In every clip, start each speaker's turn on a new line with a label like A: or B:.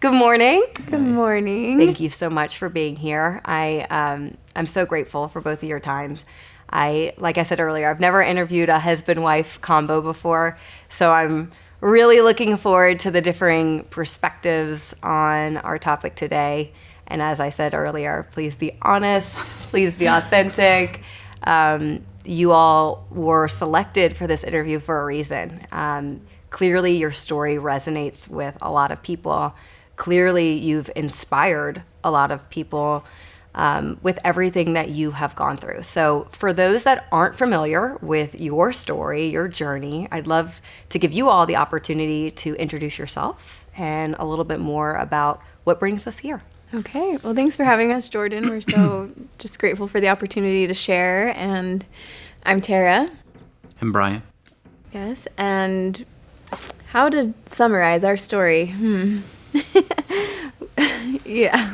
A: Good morning.
B: Good morning.
A: Thank you so much for being here. I'm so grateful for both of your times. Like I said earlier, I've never interviewed a husband-wife combo before, so I'm really looking forward to the differing perspectives on our topic today. And as I said earlier, please be honest, please be authentic. You all were selected for this interview for a reason. Clearly, your story resonates with a lot of people. Clearly, you've inspired a lot of people with everything that you have gone through. So for those that aren't familiar with your story, your journey, I'd love to give you all the opportunity to introduce yourself and a little bit more about what brings us here.
B: Okay. Well, thanks for having us, Jordan. We're so just grateful for the opportunity to share. And I'm Tara.
C: And Brian.
B: Yes. And how to summarize our story? Yeah.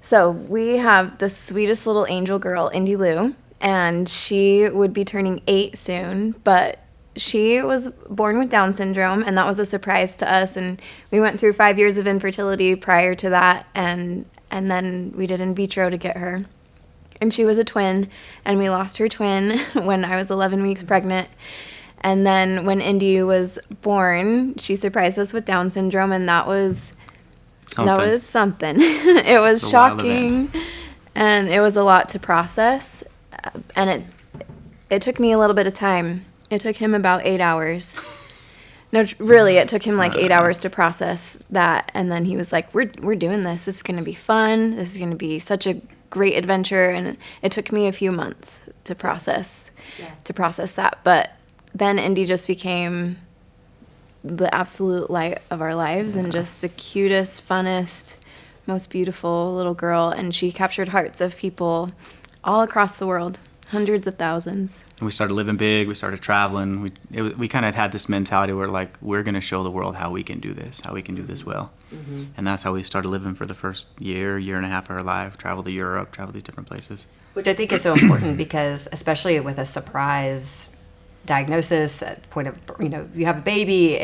B: So we have the sweetest little angel girl, Indy Lou, and she would be turning 8 soon, but she was born with Down syndrome, and that was a surprise to us. And we went through 5 years of infertility prior to that, and then we did in vitro to get her. And she was a twin, and we lost her twin when I was 11 weeks pregnant. And then when Indy was born, she surprised us with Down syndrome, and that was something. It was shocking, and it was a lot to process. And it took me a little bit of time. It took him about 8 hours. No, really, it took him like 8 hours to process that. And then he was like, we're doing this. This is going to be fun. This is going to be such a great adventure. And it took me a few months to process that. But then Indy just became the absolute light of our lives and just the cutest, funnest, most beautiful little girl. And she captured hearts of people all across the world, hundreds of thousands.
C: And we started living big. We started traveling. We kind of had this mentality where, like, we're going to show the world how we can do this, how we can do this well. Mm-hmm. And that's how we started living for the first year and a half of our life, travel to Europe, travel these different places.
A: Which I think is so important because, especially with a surprise diagnosis at point of, you have a baby,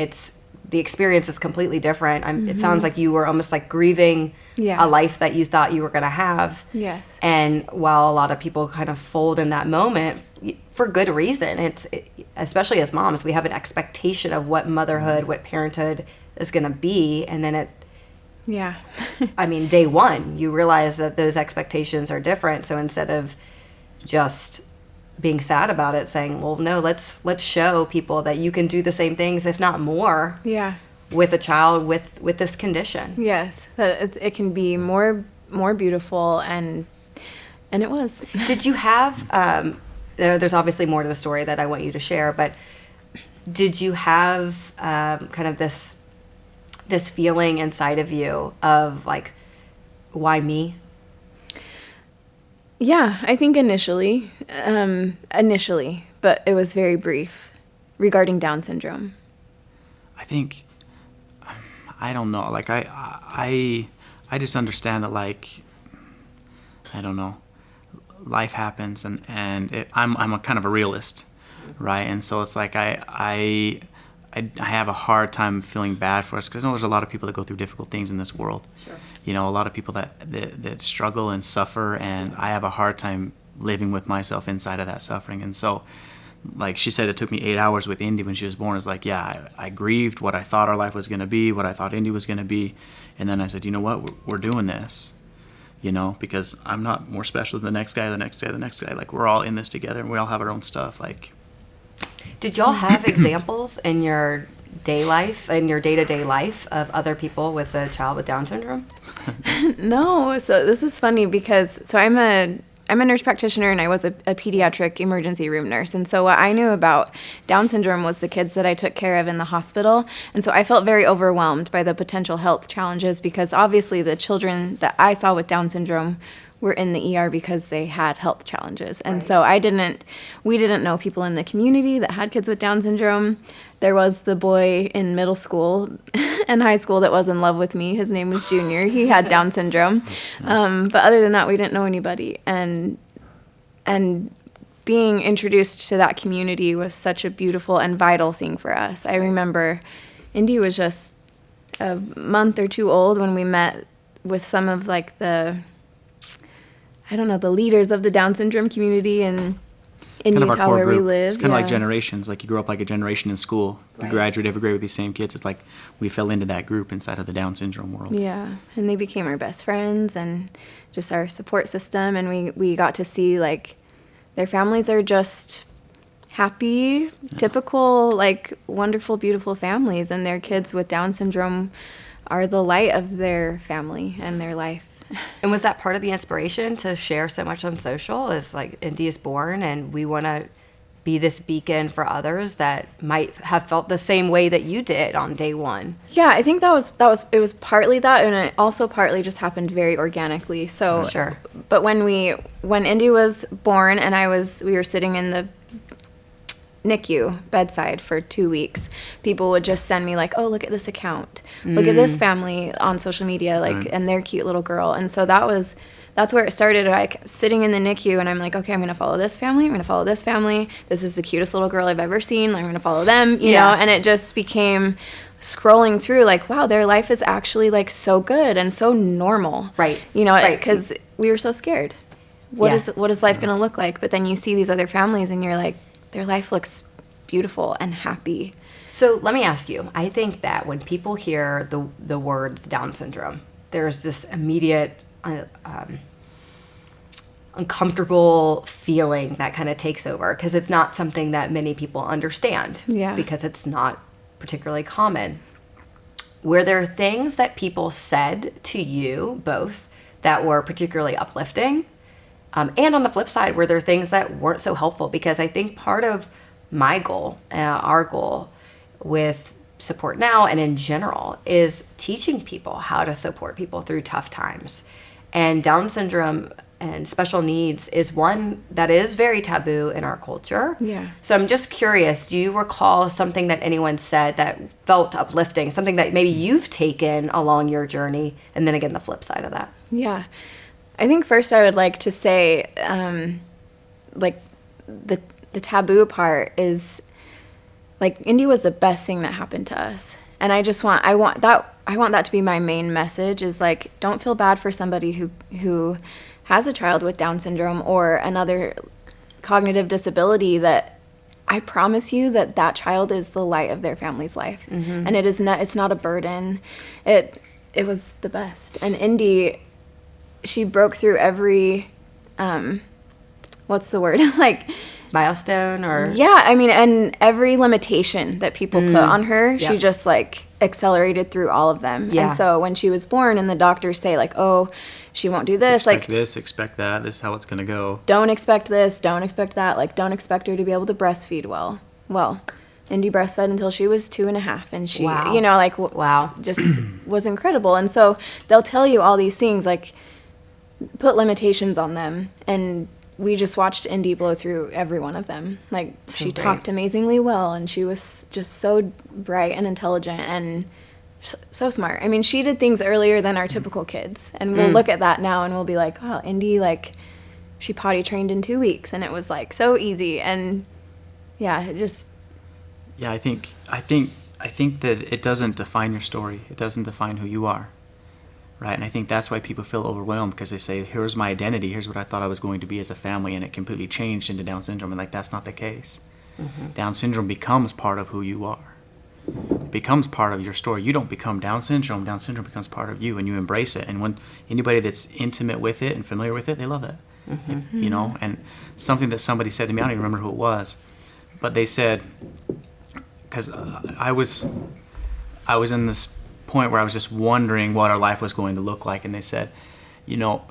A: the experience is completely different. It sounds like you were almost like grieving a life that you thought you were going to have.
B: Yes.
A: And while a lot of people kind of fold in that moment for good reason, especially as moms, we have an expectation of what motherhood, what parenthood is going to be. And then day one, you realize that those expectations are different. So instead of just being sad about it, saying, well, no, let's show people that you can do the same things, if not more, with a child with this condition.
B: Yes, that it can be more beautiful, and it was.
A: Did you have, there's obviously more to the story that I want you to share, but did you have kind of this feeling inside of you of like, why me?
B: Yeah, I think initially, but it was very brief regarding Down syndrome.
C: I think, I don't know, like I just understand that, like, I don't know, life happens and I'm a kind of a realist, right? And so it's like I have a hard time feeling bad for us because I know there's a lot of people that go through difficult things in this world. Sure. A lot of people that struggle and suffer, and I have a hard time living with myself inside of that suffering. And so, like she said, it took me 8 hours with Indy when she was born. It's like, I grieved what I thought our life was going to be, what I thought Indy was going to be. And then I said, you know what, we're doing this, because I'm not more special than the next guy, the next guy, the next guy. Like, we're all in this together, and we all have our own stuff. Like,
A: did y'all have examples in your day-to-day life of other people with a child with Down syndrome?
B: No. So this is funny because I'm a nurse practitioner, and I was a pediatric emergency room nurse. And so what I knew about Down syndrome was the kids that I took care of in the hospital. And so I felt very overwhelmed by the potential health challenges because obviously the children that I saw with Down syndrome were in the ER because they had health challenges. And so we didn't know people in the community that had kids with Down syndrome. There was the boy in middle school and high school that was in love with me. His name was Junior. He had Down syndrome. But other than that, we didn't know anybody. And being introduced to that community was such a beautiful and vital thing for us. I remember Indy was just a month or two old when we met with some of like the leaders of the Down syndrome community in
C: Kind of our
B: Utah
C: core
B: where we
C: group.
B: live.
C: It's kind of like generations. Like you grow up like a generation in school. You
B: Right.
C: graduate every grade with these same kids. It's like we fell into that group inside of the Down syndrome world.
B: Yeah, and they became our best friends and just our support system, and we got to see like their families are just happy, typical, like wonderful, beautiful families, and their kids with Down syndrome are the light of their family and their life.
A: And was that part of the inspiration to share so much on social? Is like Indy is born, and we want to be this beacon for others that might have felt the same way that you did on day one.
B: Yeah, I think it was partly that, and it also partly just happened very organically. So,
A: Sure.
B: But when Indy was born, and we were sitting in the NICU bedside for 2 weeks, people would just send me like, oh, look at this account, look at this family on social media, like,
C: Right.
B: and their cute little girl. And so that's where it started. Like sitting in the NICU, and I'm like, okay, I'm gonna follow this family. I'm gonna follow this family. This is the cutest little girl I've ever seen. I'm gonna follow them, you know. And it just became scrolling through, like, wow, their life is actually like so good and so normal,
A: Right.
B: You know,
A: Right.
B: because we were so scared. What is life gonna look like? But then you see these other families, and you're like, their life looks beautiful and happy.
A: So let me ask you, I think that when people hear the words Down syndrome, there's this immediate uncomfortable feeling that kind of takes over because it's not something that many people understand.
B: Yeah.
A: Because it's not particularly common. Were there things that people said to you both that were particularly uplifting? And on the flip side, were there things that weren't so helpful? Because I think part of my goal, our goal with Support Now and in general is teaching people how to support people through tough times. And Down syndrome and special needs is one that is very taboo in our culture.
B: Yeah.
A: So I'm just curious, do you recall something that anyone said that felt uplifting, something that maybe you've taken along your journey, and then again, the flip side of that?
B: Yeah. I think first I would like to say, like, the taboo part is, like, Indy was the best thing that happened to us. And I want that to be my main message is, like, don't feel bad for somebody who has a child with Down syndrome or another cognitive disability. That I promise you that child is the light of their family's life. Mm-hmm. And it's not a burden. It was the best. And Indy, she broke through every, what's the word? Like,
A: milestone or?
B: Yeah, I mean, and every limitation that people put on her, she just, like, accelerated through all of them.
A: Yeah.
B: And so when she was born and the doctors say, like, oh, she won't do this.
C: Expect
B: like,
C: this, expect that. This is how it's going to go.
B: Don't expect this, don't expect that. Like, don't expect her to be able to breastfeed well. Well, Indy breastfed until she was 2.5. And she,
A: Wow.
B: you know, like,
A: Wow.
B: just was incredible. And so they'll tell you all these things, like, put limitations on them. And we just watched Indy blow through every one of them. Like,
A: So
B: she
A: great.
B: talked amazingly well, and she was just so bright and intelligent and so smart. I mean, she did things earlier than our typical kids. And we'll look at that now and we'll be like, oh, Indy, like, she potty trained in 2 weeks, and it was, like, so easy. And yeah, it just...
C: Yeah, I think that it doesn't define your story. It doesn't define who you are. Right? And I think that's why people feel overwhelmed, because they say, here's my identity, here's what I thought I was going to be as a family, and it completely changed into Down syndrome. And, like, that's not the case. Mm-hmm. Down syndrome becomes part of who you are. It becomes part of your story. You don't become Down syndrome. Down syndrome becomes part of you, and you embrace it. And when anybody that's intimate with it and familiar with it, they love it. Mm-hmm. You know? And something that somebody said to me, I don't even remember who it was, but they said, because I was in this point where I was just wondering what our life was going to look like, and they said, you know,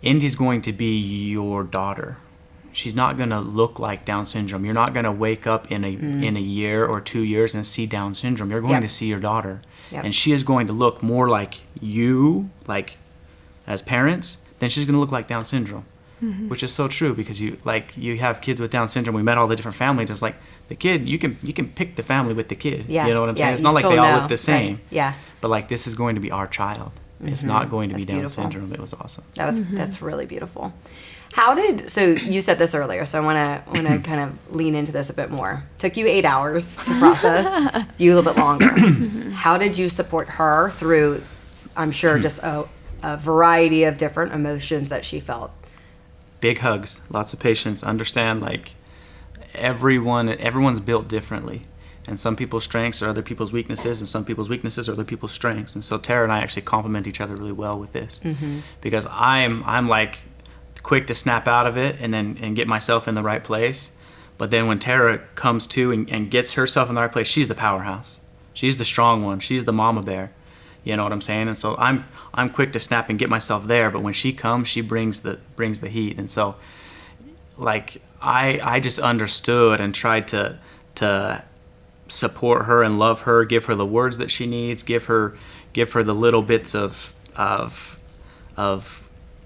C: Indy's going to be your daughter. She's not going to look like Down syndrome. You're not going to wake up in a year or 2 years and see Down syndrome. You're going to see your daughter. Yep. And she is going to look more like you, like, as parents, than she's going to look like Down syndrome. Mm-hmm. Which is so true, because you have kids with Down syndrome. We met all the different families. It's like the kid, you can pick the family with the kid.
A: Yeah.
C: You know what I'm saying?
A: Yeah,
C: It's not like they all look the same.
A: Right. Yeah.
C: But, like, this is going to be our child. It's not going to
A: That's
C: be Down
A: beautiful.
C: syndrome. It was awesome.
A: That's really beautiful. So you said this earlier, so I want to kind of lean into this a bit more. Took you 8 hours to process, you a little bit longer. How did you support her through, I'm sure, just a variety of different emotions that she felt?
C: Big hugs, lots of patience, understand like everyone's built differently. And some people's strengths are other people's weaknesses, and some people's weaknesses are other people's strengths. And so Tara and I actually complement each other really well with this, because I'm like quick to snap out of it and get myself in the right place. But then when Tara comes to and gets herself in the right place, she's the powerhouse. She's the strong one. She's the mama bear. You know what I'm saying? And so I'm quick to snap and get myself there. But when she comes, she brings the heat. And so like I just understood and tried to support her and love her, give her the words that she needs, give her the little bits of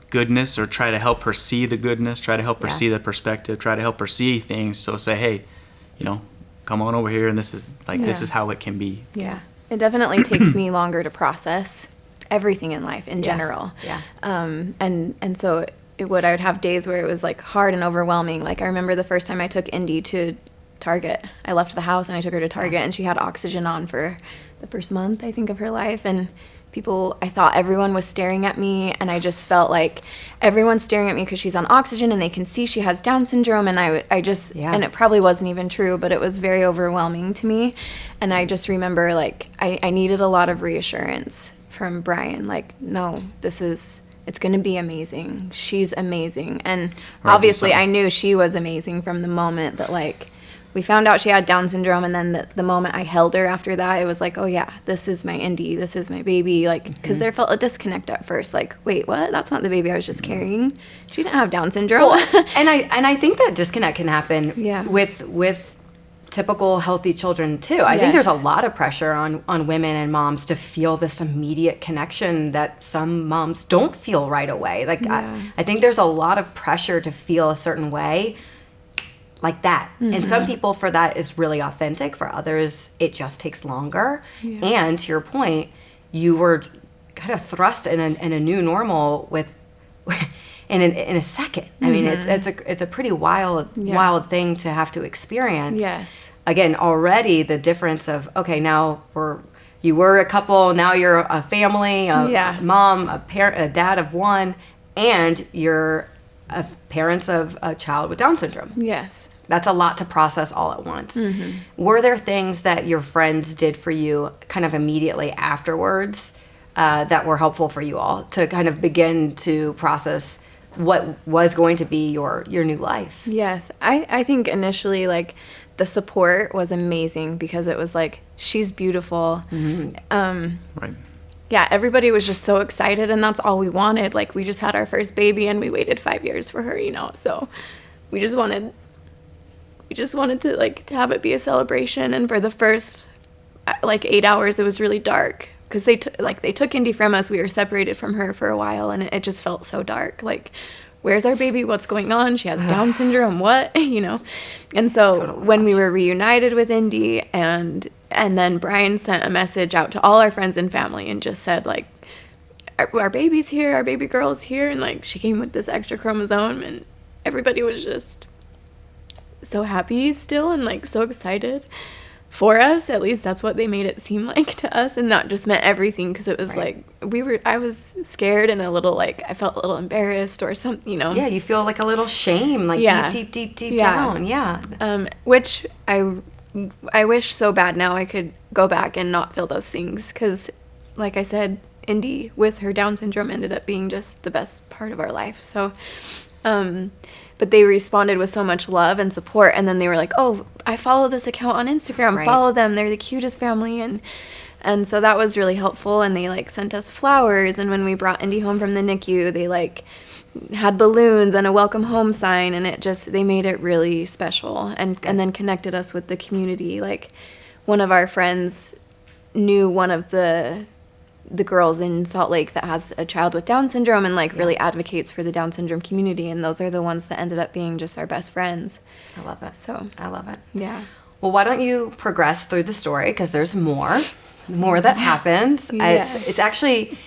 C: goodness, or try to help her see the goodness, try to help her see the perspective, try to help her see things. So say, hey, come on over here, and this is how it can be.
B: Yeah. It definitely takes me longer to process everything in life in general.
A: Yeah.
B: And so I would have days where it was like hard and overwhelming. Like I remember the first time I took Indy to Target. I left the house and I took her to Target, and she had oxygen on for the first month, I think, of her life. And I thought everyone was staring at me, and I just felt like everyone's staring at me because she's on oxygen and they can see she has Down syndrome. And and it probably wasn't even true, but it was very overwhelming to me. And I just remember like I needed a lot of reassurance from Brian. Like, no, it's going to be amazing. She's amazing. And obviously I knew she was amazing from the moment that like we found out she had Down syndrome, and then the moment I held her after that, it was like, oh yeah, this is my Indy, this is my baby. Like, because there felt a disconnect at first. Like, wait, what? That's not the baby I was just carrying. She didn't have Down syndrome.
A: Well, and I think that disconnect can happen with typical healthy children too. I think there's a lot of pressure on women and moms to feel this immediate connection that some moms don't feel right away. Like I think there's a lot of pressure to feel a certain way like that. And some people, for that is really authentic. For others, it just takes longer. Yeah. And to your point, you were kind of thrust in a new normal in a second. I mean, it's a pretty wild thing to have to experience.
B: Yes.
A: Again, already the difference of, okay, now you were a couple, now you're a family, a mom, a parent, a dad of one, and you're parents of a child with Down syndrome.
B: Yes.
A: That's a lot to process all at once. Were there things that your friends did for you kind of immediately afterwards that were helpful for you all to kind of begin to process what was going to be your new life?
B: Yes. I think initially, like, the support was amazing because it was like, she's beautiful.
C: Right.
B: Yeah, everybody was just so excited, and that's all we wanted. Like, we just had our first baby, and we waited 5 years for her, so we just wanted to like to have it be a celebration. And for the first like 8 hours, it was really dark because they took Indy from us. We were separated from her for a while, and it just felt so dark. Like, where's our baby? What's going on? She has Down syndrome. What? And so
A: Totally.
B: When we were reunited with Indy, and then Brian sent a message out to all our friends and family and just said, like, our baby's here, our baby girl's here, and like she came with this extra chromosome, and everybody was just so happy still and like so excited for us. At least that's what they made it seem like to us, and that just meant everything, because it was like I was scared and a little like I felt a little embarrassed or something,
A: Yeah, you feel like a little shame, like deep down. Yeah.
B: Which I wish so bad now I could go back and not feel those things, because like I said, Indy with her Down syndrome ended up being just the best part of our life. So but they responded with so much love and support, and then they were like, oh, I follow this account on Instagram. Right. Follow them. They're the cutest family. And so that was really helpful, and they like sent us flowers, and when we brought Indy home from the NICU, they like had balloons and a welcome home sign, and they made it really special, and then connected us with the community. Like, one of our friends knew one of the girls in Salt Lake that has a child with Down syndrome, and like really advocates for the Down syndrome community, and those are the ones that ended up being just our best friends.
A: I love it.
B: So
A: I love it.
B: Yeah.
A: Well, why don't you progress through the story, because there's more that happens.
B: Yes.
A: It's actually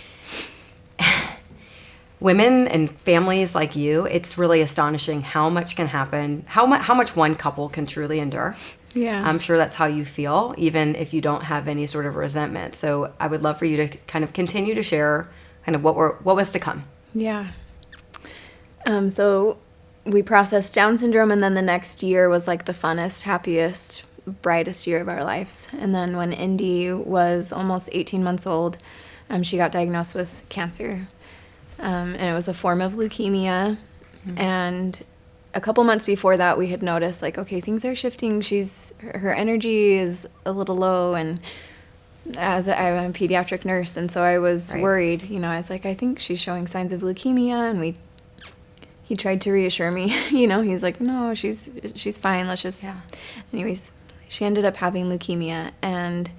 A: women and families like you, it's really astonishing how much can happen, how much one couple can truly endure.
B: Yeah.
A: I'm sure that's how you feel, even if you don't have any sort of resentment. So I would love for you to kind of continue to share kind of what was to come.
B: Yeah. So we processed Down syndrome, and then the next year was like the funnest, happiest, brightest year of our lives. And then when Indy was almost 18 months old, she got diagnosed with cancer. And it was a form of leukemia. Mm-hmm. And a couple months before that, we had noticed, like, okay, things are shifting. Her energy is a little low, and I'm a pediatric nurse, and so I was worried. You know, I was like, I think she's showing signs of leukemia, and he tried to reassure me. You know, he's like, no, she's fine. Let's just. Yeah. Anyways, she ended up having leukemia, and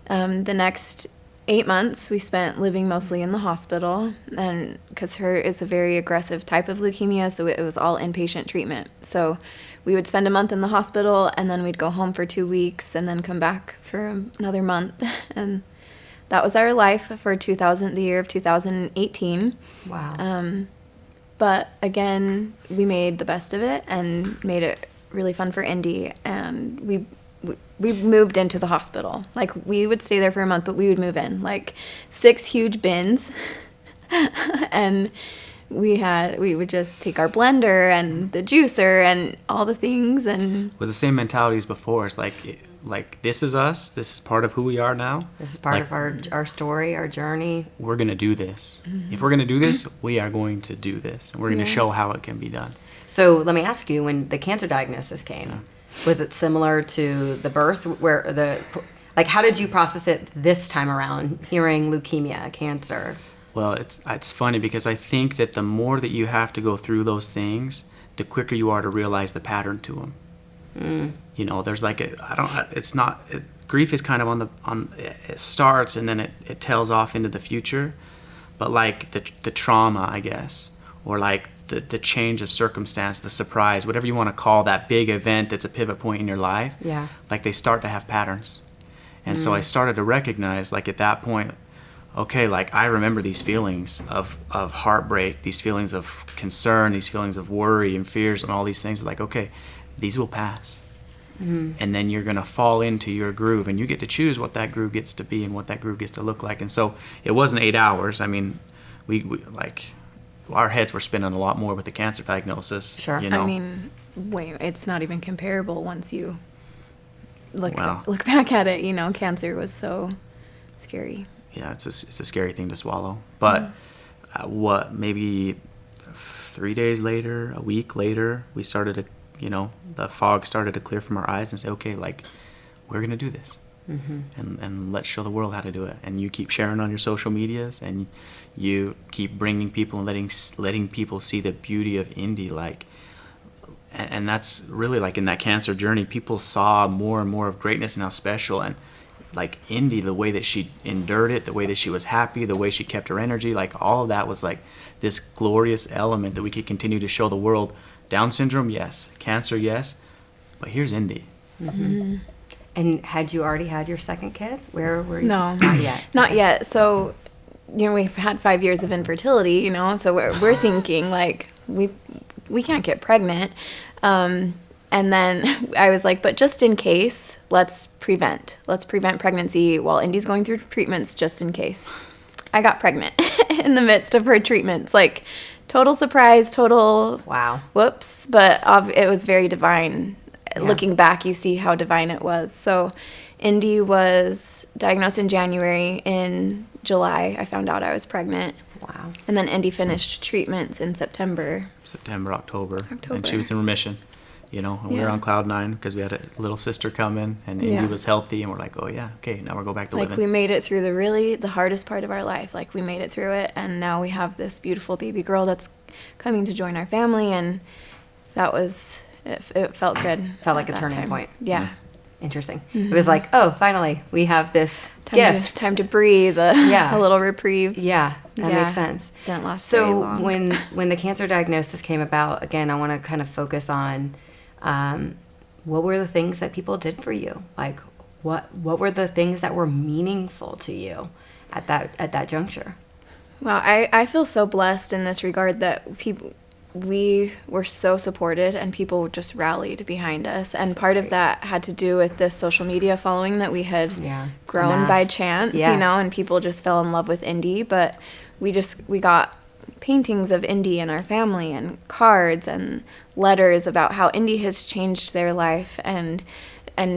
B: the next 8 months we spent living mostly in the hospital, and because her is a very aggressive type of leukemia, so it was all inpatient treatment. So we would spend a month in the hospital, and then we'd go home for 2 weeks, and then come back for another month. And that was our life for the year of 2018.
A: Wow.
B: But again, we made the best of it and made it really fun for Indy, and we moved into the hospital. Like, we would stay there for a month, but we would move in, like 6 huge bins. And we would just take our blender and the juicer and all the things. And
C: it was the same mentality as before. It's like this is us. This is part of who we are now.
A: This is part of our story, our journey.
C: We're going to do this. Mm-hmm. If we're going to do this, we are going to do this. And we're going to show how it can be done.
A: So let me ask you, when the cancer diagnosis came, was it similar to the birth, how did you process it this time around, hearing leukemia, cancer?
C: Well, it's funny because I think that the more that you have to go through those things, the quicker you are to realize the pattern to them. Mm. You know, there's like grief is kind of it starts and then it tails off into the future, but like the trauma, I guess, or like the change of circumstance, the surprise, whatever you want to call that big event that's a pivot point in your life, like they start to have patterns. And so I started to recognize, like, at that point, okay, like, I remember these feelings of heartbreak, these feelings of concern, these feelings of worry and fears and all these things. Like, okay, these will pass. Mm-hmm. And then you're going to fall into your groove, and you get to choose what that groove gets to be and what that groove gets to look like. And so it wasn't 8 hours. I mean, we our heads were spinning a lot more with the cancer diagnosis.
A: Sure.
C: You know?
B: I mean, it's not even comparable once you look back at it. You know, cancer was so scary. Yeah,
C: it's a scary thing to swallow. But maybe 3 days later, a week later, we started to, the fog started to clear from our eyes and say, okay, like, we're going to do this. Mm-hmm. And let's show the world how to do it. And you keep sharing on your social medias, and you keep bringing people and letting people see the beauty of Indy. Like, and that's really, like, in that cancer journey, people saw more and more of greatness and how special. And like Indy, the way that she endured it, the way that she was happy, the way she kept her energy, like all of that was like this glorious element that we could continue to show the world. Down syndrome, yes. Cancer, yes. But here's Indy.
A: Mm-hmm. And had you already had your second kid? Where were you?
B: No.
A: Not yet.
B: Not yet. So, we've had 5 years of infertility, so we're thinking, like, we can't get pregnant. And then I was like, but just in case, let's prevent pregnancy while Indy's going through treatments, just in case. I got pregnant in the midst of her treatments. Like, total surprise, total
A: wow.
B: Whoops. But it was very divine. Yeah. Looking back, you see how divine it was. So Indy was diagnosed in January. In July, I found out I was pregnant.
A: Wow.
B: And then Indy finished treatments in September,
C: October. And she was in remission. And we were on cloud 9 because we had a little sister come in, and Indy was healthy, and we're like, oh yeah, okay, now we'll go back to living.
B: Like, we made it through the hardest part of our life. Like, we made it through it, and now we have this beautiful baby girl that's coming to join our family, and that was, it felt good.
A: Felt like a turning point.
B: Yeah.
A: Interesting. Mm-hmm. It was like, oh, finally, we have this gift.
B: Time to breathe, a little reprieve.
A: Yeah, that makes sense.
B: Didn't last very long.
A: So when the cancer diagnosis came about, again, I want to kind of focus on what were the things that people did for you? Like, what were the things that were meaningful to you at that juncture?
B: Wow, I feel so blessed in this regard that we were so supported and people just rallied behind us. And part of that had to do with this social media following that we had grown by chance, and people just fell in love with Indy. But we got paintings of Indy and our family and cards and letters about how Indy has changed their life and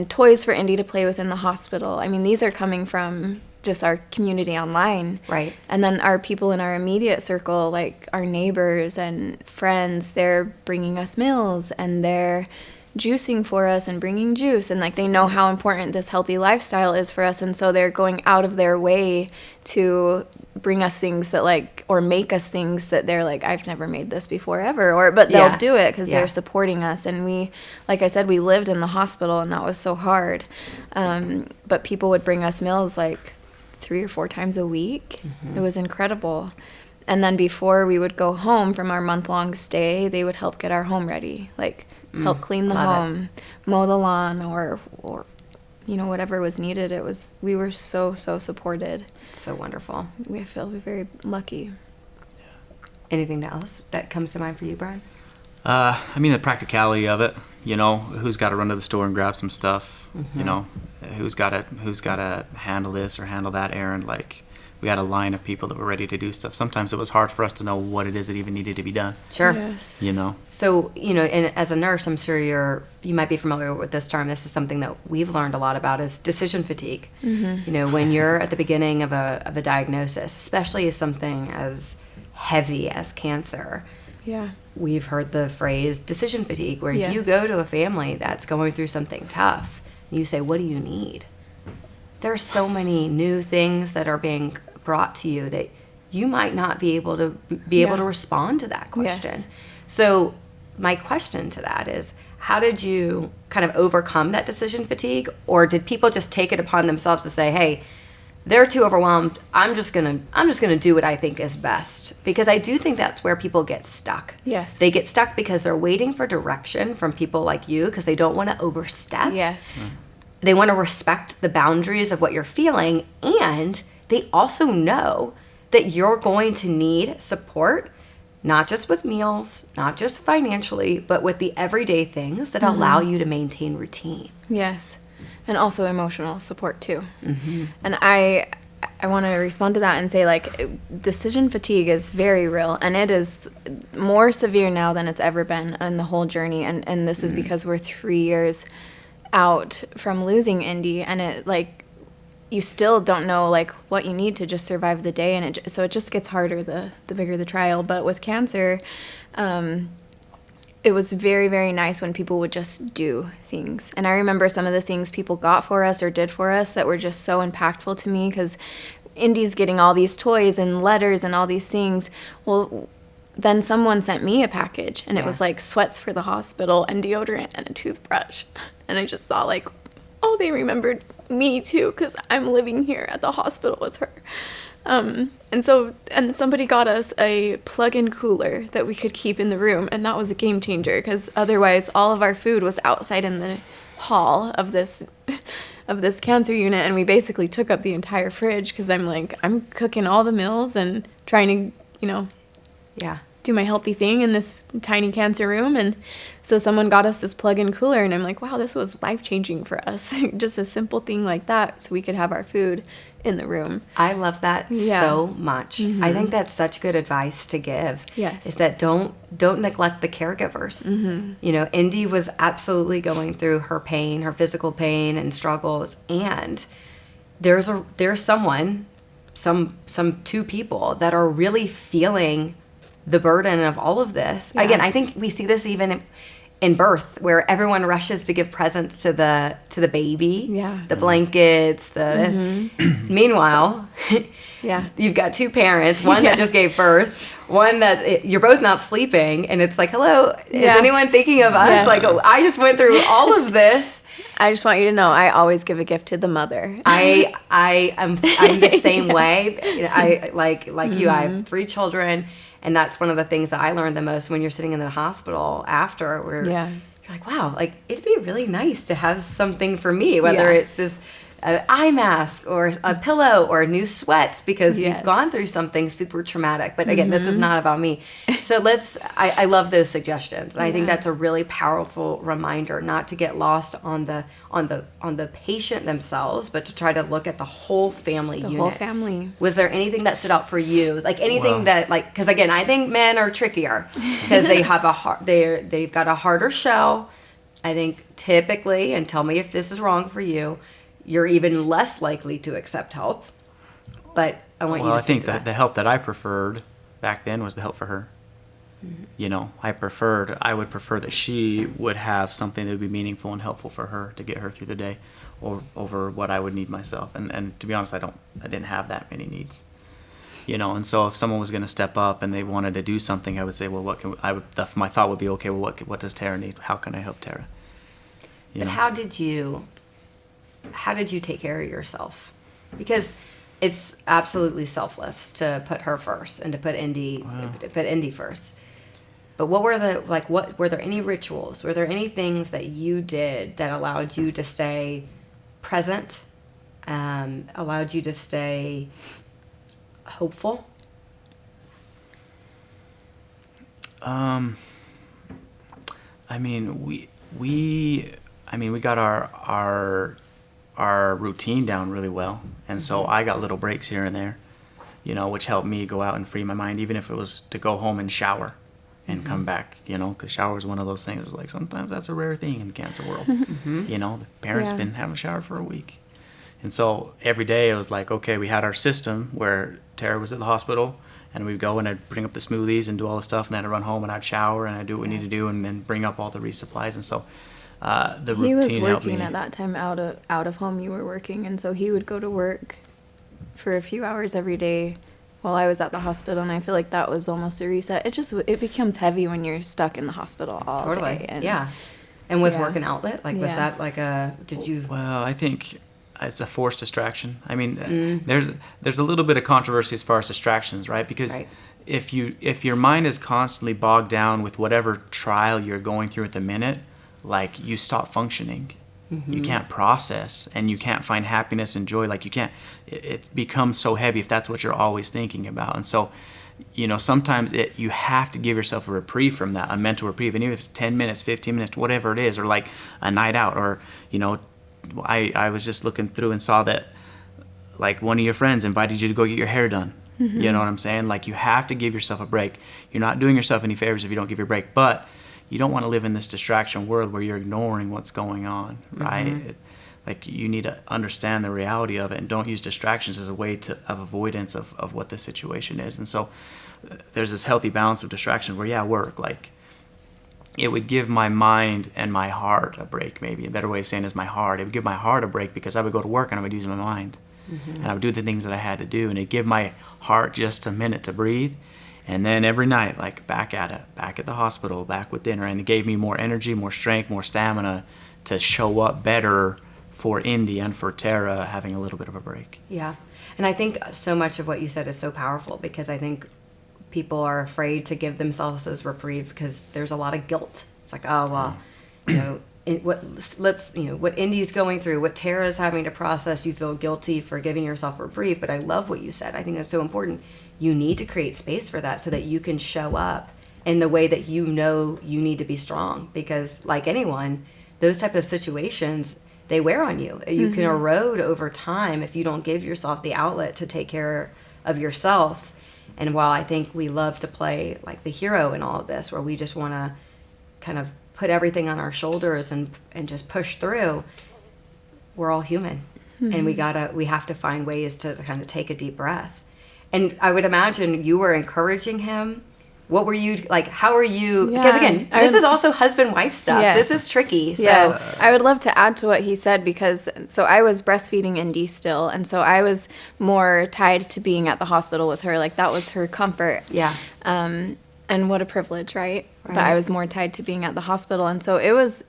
B: toys for Indy to play with in the hospital. I mean, these are coming from just our community online.
A: Right.
B: And then our people in our immediate circle, like our neighbors and friends, they're bringing us meals and they're juicing for us and bringing juice. And like they know how important this healthy lifestyle is for us. And so they're going out of their way to bring us things that or make us things that they're like, I've never made this before ever. But they'll do it because they're supporting us. And we, like I said, we lived in the hospital and that was so hard. But people would bring us meals 3 or 4 times a week. It was incredible. And then before we would go home from our month-long stay, they would help get our home ready, help clean the home, mow the lawn, or whatever was needed. We were so supported.
A: So wonderful.
B: We feel very lucky.
A: Anything else that comes to mind for you, Brian?
C: The practicality of it. Who's got to run to the store and grab some stuff. Who's got to handle this or handle that errand. We had a line of people that were ready to do stuff. Sometimes it was hard for us to know what it is that even needed to be done.
A: Sure.
B: Yes.
A: So, and as a nurse, I'm sure you might be familiar with this term. This is something that we've learned a lot about is decision fatigue. When you're at the beginning of a diagnosis, especially as something as heavy as cancer.
B: Yeah.
A: We've heard the phrase decision fatigue, where if you go to a family that's going through something tough, and you say, what do you need? There are so many new things that are being brought to you that you might not be able to respond to that question.
B: Yes.
A: So my question to that is, how did you kind of overcome that decision fatigue? Or did people just take it upon themselves to say, hey, they're too overwhelmed. I'm just gonna do what I think is best, because I do think that's where people get stuck.
B: Yes.
A: They get stuck because they're waiting for direction from people like you because they don't want to overstep.
B: Yes.
A: They want to respect the boundaries of what you're feeling, and they also know that you're going to need support, not just with meals, not just financially, but with the everyday things that allow you to maintain routine.
B: Yes. And also emotional support too. And I want to respond to that and say, decision fatigue is very real, and it is more severe now than it's ever been in the whole journey. And this is because we're 3 years out from losing Indy, and it you still don't know what you need to just survive the day, and so it just gets harder the bigger the trial. But with cancer, it was very, very nice when people would just do things. And I remember some of the things people got for us or did for us that were just so impactful to me, because Indy's getting all these toys and letters and all these things. Well, then someone sent me a package, and it was sweats for the hospital and deodorant and a toothbrush. And I just thought oh, they remembered me too, because I'm living here at the hospital with her. And somebody got us a plug-in cooler that we could keep in the room, and that was a game changer, because otherwise all of our food was outside in the hall of this cancer unit, and we basically took up the entire fridge, because I'm cooking all the meals and trying to, do my healthy thing in this tiny cancer room. And so someone got us this plug-in cooler, and I'm like, wow, this was life-changing for us. Just a simple thing like that, so we could have our food in the room.
A: I love that so much. I think that's such good advice to give.
B: Yes.
A: Is that don't neglect the caregivers. Indy was absolutely going through her pain, her physical pain and struggles, and there's some two people that are really feeling the burden of all of this. Yeah. Again, I think we see this even in birth, where everyone rushes to give presents to the baby, the blankets, meanwhile, you've got two parents, one that just gave birth, one that you're both not sleeping, and it's hello, is anyone thinking of us? I just went through all of this.
B: I just want you to know, I always give a gift to the mother.
A: I'm the same way. I like you. I have 3 children. And that's one of the things that I learned the most when you're sitting in the hospital after, where you're like, wow, it'd be really nice to have something for me, whether it's just an eye mask or a pillow or new sweats because
B: Yes.
A: you've gone through something super traumatic. But again, this is not about me. So I love those suggestions. And I think that's a really powerful reminder not to get lost on the patient themselves, but to try to look at the whole family unit.
B: The whole family.
A: Was there anything that stood out for you? Like anything that like, because again, I think men are trickier because they have they've got a harder shell. I think typically, and tell me if this is wrong for you, you're even less likely to accept help. But I want you to
C: I
A: speak
C: think
A: to
C: that the help that I preferred back then was the help for her. You know, I would prefer that she would have something that would be meaningful and helpful for her to get her through the day, or over what I would need myself. And to be honest, I didn't have that many needs. You know, and so if someone was going to step up and they wanted to do something, I would say, well, my thought would be, okay, well, what does Tara need? How can I help Tara?
A: But how did you take care of yourself? Because it's absolutely selfless to put her first and to put Indy first. But what were were there any rituals? Were there any things that you did that allowed you to stay present, allowed you to stay hopeful?
C: I mean, we got our routine down really well, and so I got little breaks here and there, you know, which helped me go out and free my mind, even if it was to go home and shower and come back, you know, because shower is one of those things. Like sometimes that's a rare thing in the cancer world. You know, the parents been having a shower for a week, and so every day it was like, okay, we had our system where Tara was at the hospital, and we'd go and I'd bring up the smoothies and do all the stuff, and then I'd run home and I'd shower and I'd do what we need to do, and then bring up all the resupplies. And so the routine
B: He was
C: helped
B: working
C: me.
B: at that time out of home. You were working, and so he would go to work for a few hours every day while I was at the hospital, and I feel like that was almost a reset. It becomes heavy when you're stuck in the hospital all day. And
A: And was work an outlet? Like, was
B: Yeah.
A: that like did you?
C: Well, I think it's a forced distraction. I mean, there's a little bit of controversy as far as distractions, right? Because if your mind is constantly bogged down with whatever trial you're going through at the minute, like you stop functioning. You can't process, and you can't find happiness and joy. Like you can't. It becomes so heavy if that's what you're always thinking about. And so, you know, sometimes you have to give yourself a reprieve from that, a mental reprieve, and even if it's 10 minutes, 15 minutes, whatever it is, or like a night out, or you know. I was just looking through and saw that like one of your friends invited you to go get your hair done. You know what I'm saying? Like you have to give yourself a break. You're not doing yourself any favors if you don't give your break, but you don't want to live in this distraction world where you're ignoring what's going on, right? Like you need to understand the reality of it, and don't use distractions as a way of avoidance of what the situation is. And so there's this healthy balance of distraction where work, like it would give my mind and my heart a break. Maybe a better way of saying is my heart. It would give my heart a break because I would go to work and I would use my mind. And I would do the things that I had to do. And it'd give my heart just a minute to breathe. And then every night, like back at it, back at the hospital, back with dinner. And it gave me more energy, more strength, more stamina to show up better for Indy and for Tara having a little bit of a break.
A: Yeah. And I think so much of what you said is so powerful, because I think people are afraid to give themselves those reprieve because there's a lot of guilt. It's like, oh, well, you know, what Indy's going through, what Tara's having to process, you feel guilty for giving yourself a reprieve. But I love what you said. I think that's so important. You need to create space for that so that you can show up in the way that you know you need to be strong. Because like anyone, those type of situations, they wear on you. You can erode over time if you don't give yourself the outlet to take care of yourself. And while I think we love to play like the hero in all of this, where we just want to kind of put everything on our shoulders and just push through, we're all human. And we have to find ways to kind of take a deep breath. And I would imagine you were encouraging him. What were you like? How are you? Because again, this is also husband-wife stuff.
B: Yes.
A: This is tricky. So
B: Yes, I would love to add to what he said, because so I was breastfeeding Indy still, and so I was more tied to being at the hospital with her. Like that was her comfort.
A: yeah,
B: And what a privilege, right? But I was more tied to being at the hospital, and so it was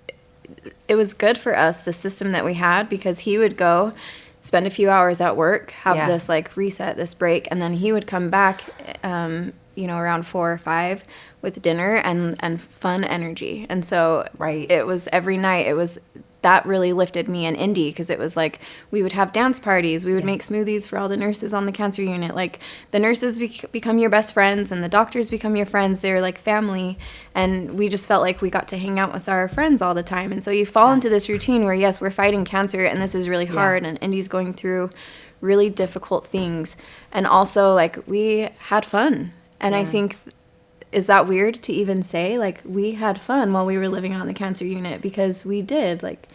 B: good for us, the system that we had, because he would go spend a few hours at work, have this like reset, this break, and then he would come back around 4 or 5 with dinner and fun energy. And so it was every night, that really lifted me and Indy, because it was like we would have dance parties, we would make smoothies for all the nurses on the cancer unit. Like the nurses become your best friends and the doctors become your friends. They're like family, and we just felt like we got to hang out with our friends all the time. And so you fall into this routine where, yes, we're fighting cancer and this is really hard, and Indy's going through really difficult things, and also like we had fun. And I think, is that weird to even say? Like, we had fun while we were living on the cancer unit, because we did. Like,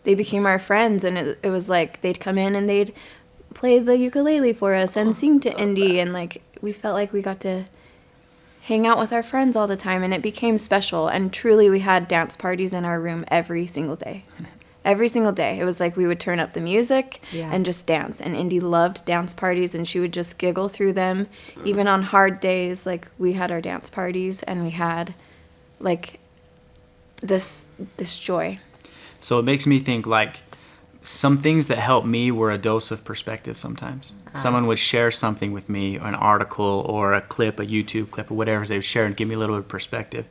B: they became our friends, and it was like they'd come in and they'd play the ukulele for us and sing to Indy, and like we felt like we got to hang out with our friends all the time, and it became special. And truly, we had dance parties in our room every single day. Every single day. It was like we would turn up the music and just dance. And Indy loved dance parties, and she would just giggle through them. Even on hard days, like we had our dance parties, and we had like this joy.
C: So it makes me think like some things that helped me were a dose of perspective sometimes. Someone would share something with me, or an article or a clip, a YouTube clip or whatever they would share, and give me a little bit of perspective.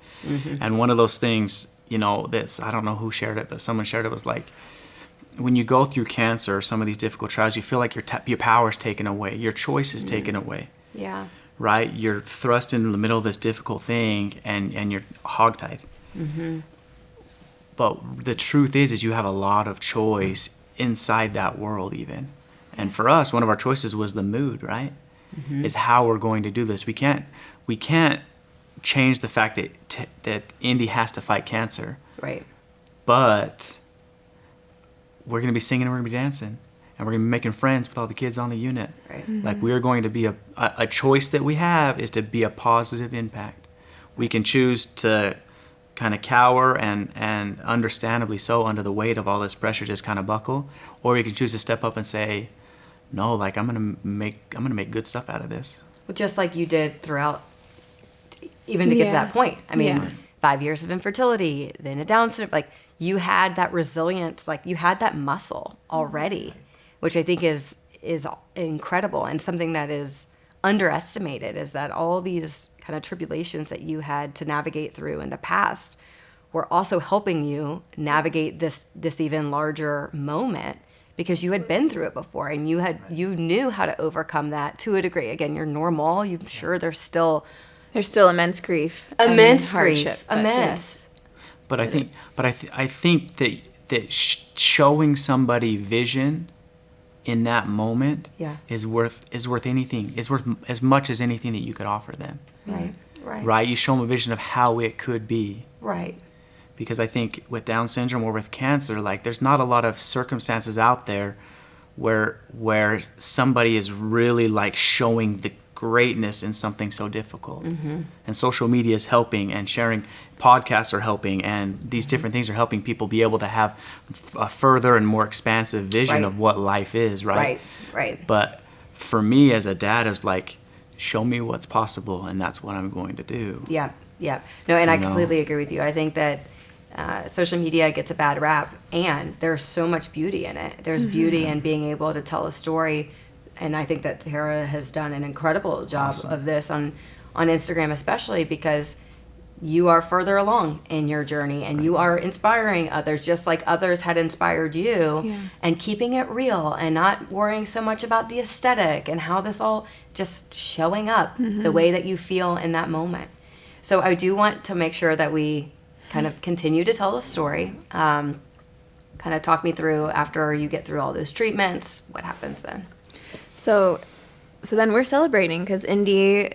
C: And one of those things, you know, I don't know who shared it, but someone shared it, was like, when you go through cancer or some of these difficult trials, you feel like your power is taken away, your choice is taken away.
A: Yeah.
C: Right? You're thrust into the middle of this difficult thing, and you're hogtied. But the truth is you have a lot of choice inside that world even. And for us, one of our choices was the mood, right? Is how we're going to do this. We can't change the fact that Indy has to fight cancer.
A: Right.
C: But we're going to be singing and we're going to be dancing. And we're going to be making friends with all the kids on the unit.
A: Right.
C: Like, we are going to be a choice that we have is to be a positive impact. We can choose to kind of cower and understandably so under the weight of all this pressure, just kind of buckle, or we can choose to step up and say, no, like I'm gonna make good stuff out of this.
A: Well, just like you did throughout, even to get to that point. I mean, 5 years of infertility, then a Down syndrome. Like, you had that resilience, like you had that muscle already, which I think is incredible, and something that is underestimated is that all these kind of tribulations that you had to navigate through in the past were also helping you navigate this even larger moment, because you had been through it before, and you knew how to overcome that to a degree. Again, you're normal. I'm sure there's still
B: immense grief,
A: immense
B: hardship,
A: immense.
C: But I think that showing somebody vision in that moment is worth anything. Is worth as much as anything that you could offer them. Right. You show them a vision of how it could be.
A: Right.
C: Because I think with Down syndrome or with cancer, like, there's not a lot of circumstances out there where somebody is really like showing the greatness in something so difficult. And social media is helping, and sharing podcasts are helping, and these different things are helping people be able to have a further and more expansive vision of what life is. Right. But for me as a dad, it was like, show me what's possible, and that's what I'm going to do.
A: Yeah. No, and I completely agree with you. I think that social media gets a bad rap, and there's so much beauty in it. There's beauty in being able to tell a story, and I think that Tara has done an incredible job of this on Instagram, especially because you are further along in your journey, and you are inspiring others just like others had inspired you, and keeping it real and not worrying so much about the aesthetic and how this all just showing up the way that you feel in that moment. So I do want to make sure that we kind of continue to tell the story. Kind of talk me through, after you get through all those treatments, what happens then?
B: So then we're celebrating because Indy,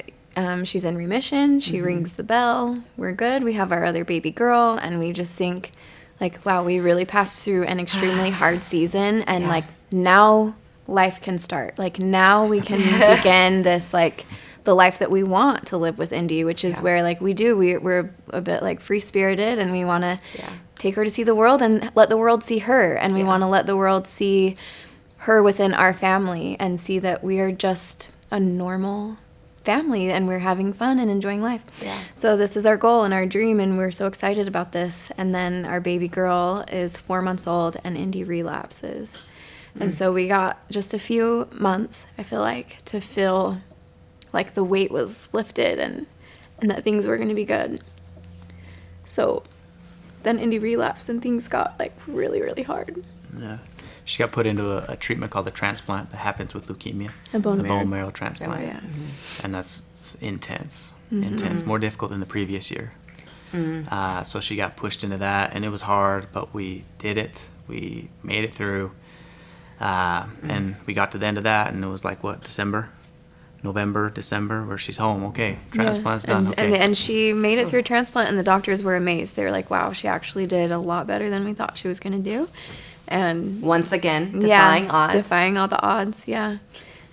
B: she's in remission. She rings the bell. We're good. We have our other baby girl, and we just think, like, wow, we really passed through an extremely hard season, and like now life can start. Like, now we can begin this, like, the life that we want to live with Indy, which is where, like, we're a bit like free spirited, and we want to take her to see the world and let the world see her, and we want to let the world see her within our family and see that we are just a normal family and we're having fun and enjoying life. So this is our goal and our dream, and we're so excited about this. And then our baby girl is 4 months old, and Indy relapses. And so we got just a few months, I feel like, to feel like the weight was lifted and that things were going to be good. So then Indy relapsed and things got like really, really hard.
C: Yeah. She got put into a treatment called a transplant that happens with leukemia.
B: A bone marrow.
C: Bone marrow transplant.
B: Oh, yeah.
C: And that's intense. Intense. More difficult than the previous year. So she got pushed into that, and it was hard, but we did it. We made it through. And we got to the end of that, and it was like, what, November, December, where she's home. Okay, transplant's done. Okay.
B: And she made it through transplant, and the doctors were amazed. They were like, wow, she actually did a lot better than we thought she was going to do. And
A: once again, defying odds.
B: Defying all the odds, yeah.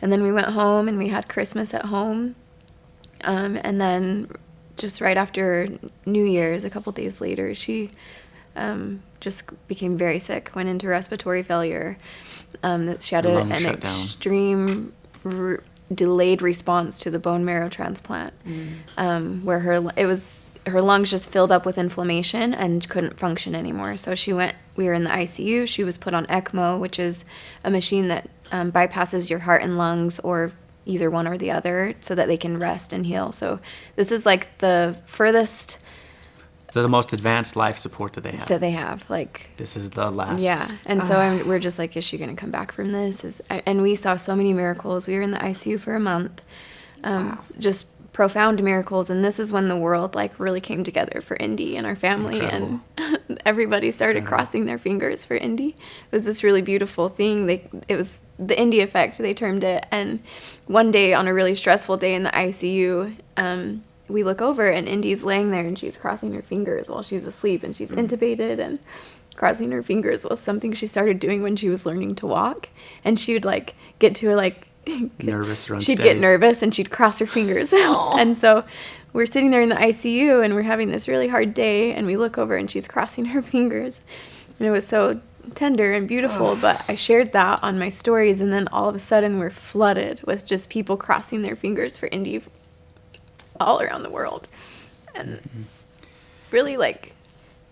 B: And then we went home, and we had Christmas at home. And then just right after New Year's, a couple days later, she just became very sick, went into respiratory failure. That she had an extreme delayed response to the bone marrow transplant, where her lungs just filled up with inflammation and couldn't function anymore. So we were in the ICU. She was put on ECMO, which is a machine that bypasses your heart and lungs, or either one or the other, so that they can rest and heal. So this is like the furthest,
C: the most advanced life support that they have.
B: Like,
C: this is the last.
B: Yeah. And so we're just like, is she going to come back from this? And we saw so many miracles. We were in the ICU for a month. Just profound miracles. And this is when the world like really came together for Indy and our family. Incredible. And everybody started crossing their fingers for Indy. It was this really beautiful thing. It was the Indy effect, they termed it. And one day, on a really stressful day in the ICU, we look over and Indy's laying there and she's crossing her fingers while she's asleep, and she's intubated, and crossing her fingers was something she started doing when she was learning to walk. And she would like get to like
C: nervous or unsteady.
B: She'd get nervous and she'd cross her fingers. And so we're sitting there in the ICU and we're having this really hard day, and we look over and she's crossing her fingers. And it was so tender and beautiful, but I shared that on my stories, and then all of a sudden we're flooded with just people crossing their fingers for Indy all around the world. And really like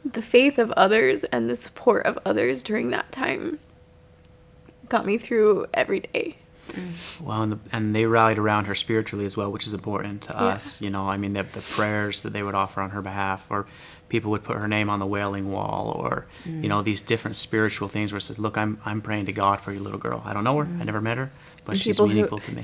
B: the faith of others and the support of others during that time got me through every day.
C: Well, and they rallied around her spiritually as well, which is important to us. You know, I mean, the prayers that they would offer on her behalf, or people would put her name on the wailing wall, or you know, these different spiritual things where it says, look, I'm praying to God for your little girl. I don't know her, I never met her, but she's meaningful to me.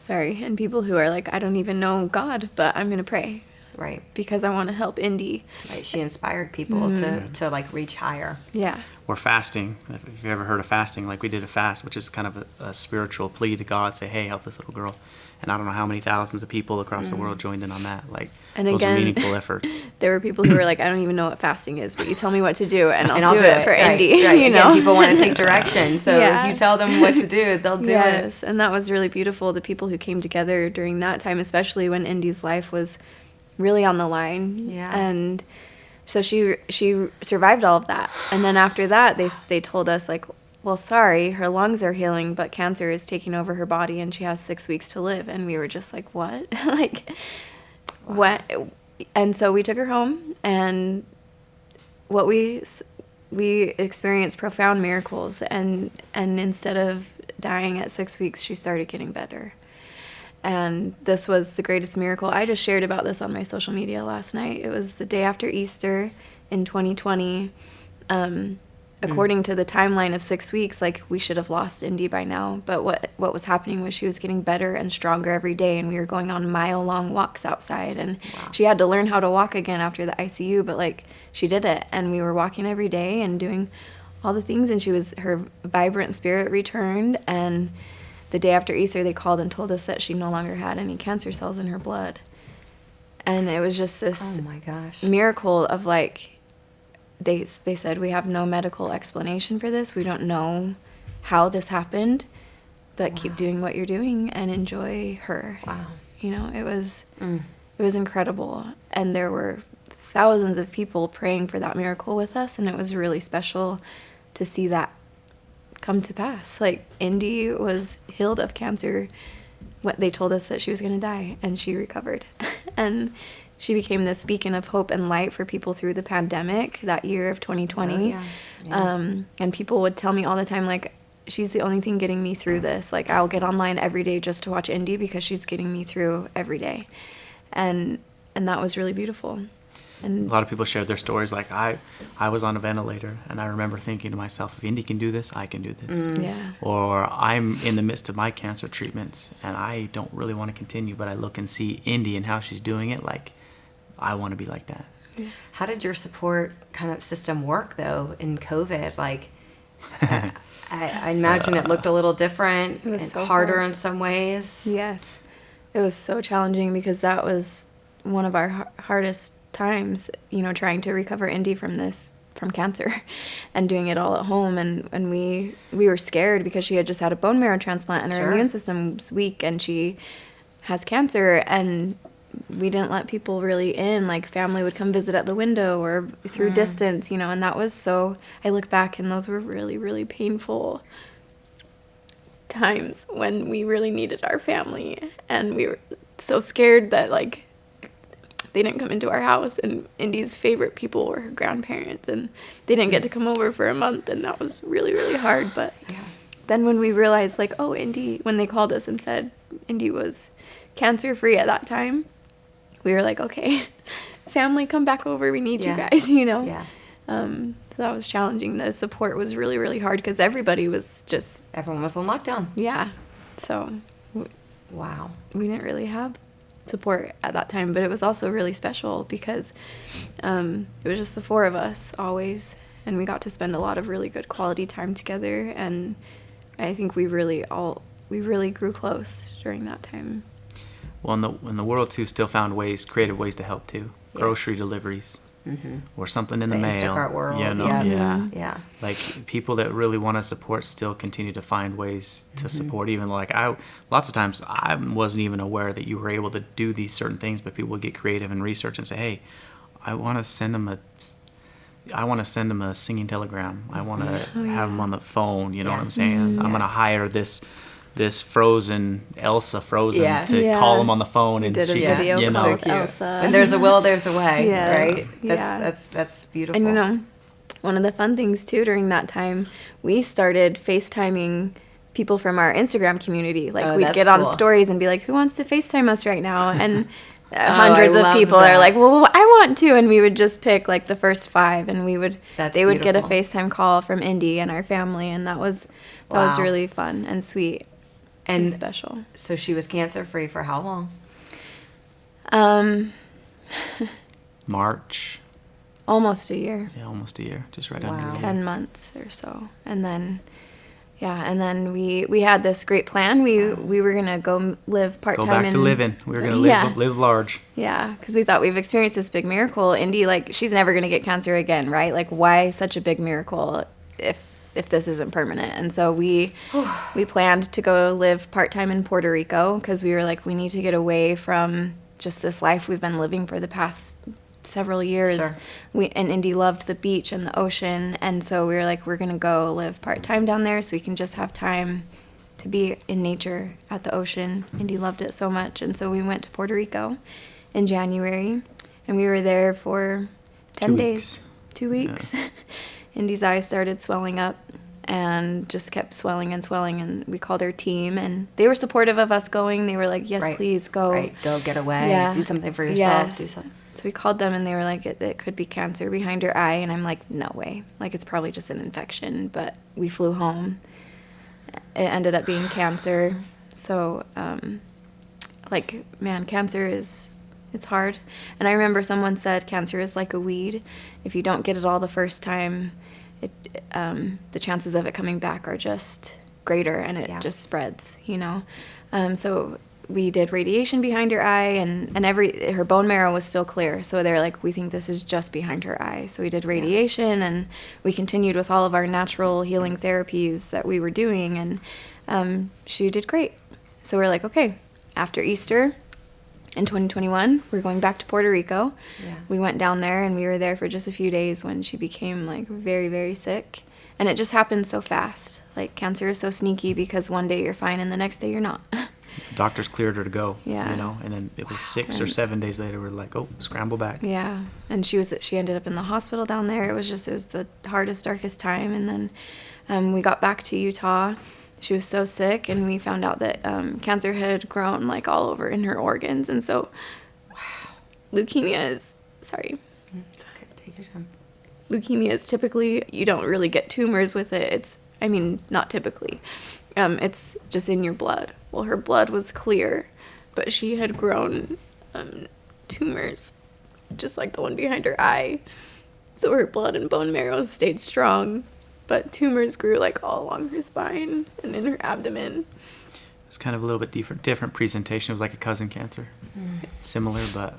B: And people who are like, I don't even know God, but I'm gonna pray,
A: right?
B: Because I want to help Indy.
A: Right. She inspired people to like reach higher.
B: Yeah.
C: Or fasting. If you've ever heard of fasting, like we did a fast, which is kind of a spiritual plea to God, say, hey, help this little girl. And I don't know how many thousands of people across the world joined in on that. Like,
B: and
C: those
B: again,
C: are meaningful efforts.
B: There were people who were like, I don't even know what fasting is, but you tell me what to do, and I'll do it for Indy.
A: Right.
B: You
A: Again,
B: know,
A: people want to take direction, so if you tell them what to do, they'll do it.
B: Yes, and that was really beautiful. The people who came together during that time, especially when Indy's life was really on the line.
A: Yeah.
B: And so she survived all of that. And then after that, they told us, like, well, sorry, her lungs are healing, but cancer is taking over her body and she has 6 weeks to live. And we were just like, what? Like, what? And so we took her home, and we experienced profound miracles. And instead of dying at 6 weeks, she started getting better. And this was the greatest miracle. I just shared about this on my social media last night. It was the day after Easter in 2020. According to the timeline of 6 weeks, like, we should have lost Indy by now. But what was happening was she was getting better and stronger every day, and we were going on mile-long walks outside. And she had to learn how to walk again after the ICU, but like, she did it. And we were walking every day and doing all the things, and her vibrant spirit returned. And the day after Easter, they called and told us that she no longer had any cancer cells in her blood. And it was just this miracle of like, they said, we have no medical explanation for this. We don't know how this happened, but keep doing what you're doing and enjoy her.
A: Wow.
B: You know, it was incredible. And there were thousands of people praying for that miracle with us, and it was really special to see that come to pass. Like, Indy was healed of cancer. What they told us that she was going to die, and she recovered. And she became this beacon of hope and light for people through the pandemic that year of 2020. And people would tell me all the time, like, she's the only thing getting me through this. Like, I'll get online every day just to watch Indy because she's getting me through every day. And that was really beautiful. And
C: a lot of people share their stories. Like I was on a ventilator, and I remember thinking to myself, if Indy can do this, I can do this.
B: yeah.
C: Or I'm in the midst of my cancer treatments, and I don't really want to continue, but I look and see Indy and how she's doing it. Like, I want to be like that.
A: How did your support kind of system work though in COVID? Like, I imagine it looked a little different,
B: It was
A: and
B: so
A: harder
B: hard.
A: in some ways.
B: Yes. It was so challenging because that was one of our hardest times, trying to recover Indy from cancer and doing it all at home. And we were scared because she had just had a bone marrow transplant and her
A: Sure.
B: immune system was weak and she has cancer, and we didn't let people really in. Like, family would come visit at the window or through distance, and that was so, I look back and those were really, really painful times when we really needed our family, and we were so scared that, like, they didn't come into our house, and Indy's favorite people were her grandparents, and they didn't get to come over for a month, and that was really, really hard. But then when we realized, like, oh, Indy, when they called us and said Indy was cancer-free at that time, we were like, okay, family, come back over, we need you guys,
A: Yeah.
B: So that was challenging. The support was really, really hard because everybody was just,
A: Everyone was on lockdown.
B: so
A: Wow.
B: we didn't really have support at that time, but it was also really special because it was just the four of us always, and we got to spend a lot of really good quality time together, and I think we really grew close during that time.
C: Well, in the world too, still found creative ways to help too.
A: Yeah.
C: Grocery deliveries, or something in the
A: The
C: mail.
A: Instacart world,
C: Yeah.
A: Yeah.
C: Like, people that really want to support still continue to find ways to support. Even like lots of times I wasn't even aware that you were able to do these certain things, but people would get creative and research and say, hey, I want to send them a singing telegram. I want to have them on the phone. You know what I'm saying? I'm going to hire this Elsa Frozen
A: Yeah.
C: to call them on the phone, and
B: did a
C: she
B: video
C: you
B: call
C: know,
B: with Elsa.
A: When there's a will, there's a way,
B: Yes.
A: right?
B: Yeah.
A: That's beautiful.
B: And one of the fun things too during that time, we started FaceTiming people from our Instagram community. Like,
A: Oh,
B: we'd
A: that's
B: get on
A: cool.
B: stories and be like, who wants to FaceTime us right now? And hundreds
A: I
B: of
A: love
B: people
A: that.
B: are like, well, I want to. And we would just pick like the first 5, and
A: That's
B: they would get a
A: beautiful.
B: FaceTime call from Indy and our family. And that was
A: Wow.
B: really fun and sweet and
A: And
B: special.
A: so she was cancer free for how long?
C: March.
B: Almost a year.
C: Yeah, almost a year. Just right
A: Wow.
C: under a year.
B: 10 months or so. And then we had this great plan. We were going to go live part-time.
C: Go back to living. We were going to
B: Yeah.
C: live large.
B: Yeah, because we thought we've experienced this big miracle. Indy, like, she's never going to get cancer again, right? Like, why such a big miracle if this isn't permanent? And so we planned to go live part-time in Puerto Rico because we were like, we need to get away from just this life we've been living for the past several years.
A: Sure.
B: And Indy loved the beach and the ocean, and so we were like, we're gonna go live part-time down there so we can just have time to be in nature at the ocean. Indy loved it so much, and so we went to Puerto Rico in January, and we were there for 10
C: 2
B: days.
C: weeks.
B: 2 weeks. Indy's eyes started swelling up and just kept swelling, and we called our team, and they were supportive of us going. They were like, yes,
A: Right.
B: please go.
A: Right. Go get away.
B: Yeah.
A: Do something for yourself.
B: Yes.
A: Do something.
B: So we called them, and they were like, it could be cancer behind her eye. And I'm like, no way. Like, it's probably just an infection. But we flew home. It ended up being cancer. So, man, cancer it's hard. And I remember someone said cancer is like a weed. If you don't get it all the first time, the chances of it coming back are just greater, and it just spreads, So we did radiation behind her eye, and her bone marrow was still clear. So they're like, we think this is just behind her eye. So we did radiation, and we continued with all of our natural healing therapies that we were doing, and she did great. So we're like, okay, after Easter in 2021, we're going back to Puerto Rico.
A: Yeah.
B: We went down there, and we were there for just a few days when she became like very, very sick. And it just happened so fast. Like, cancer is so sneaky because one day you're fine and the next day you're not.
C: Doctors cleared her to go.
B: Yeah.
C: And then it was 6 or 7 days later, we're like, oh, scramble back.
B: Yeah. And she ended up in the hospital down there. It was the hardest, darkest time. And then we got back to Utah. She was so sick, and we found out that cancer had grown like all over in her organs. And so leukemia is,
A: It's okay. Take your time.
B: Leukemia is typically, you don't really get tumors with it. Not typically. It's just in your blood. Well, her blood was clear, but she had grown tumors, just like the one behind her eye. So her blood and bone marrow stayed strong, but tumors grew like all along her spine and in her abdomen.
C: It's kind of a little bit different presentation. It was like a cousin cancer, similar, but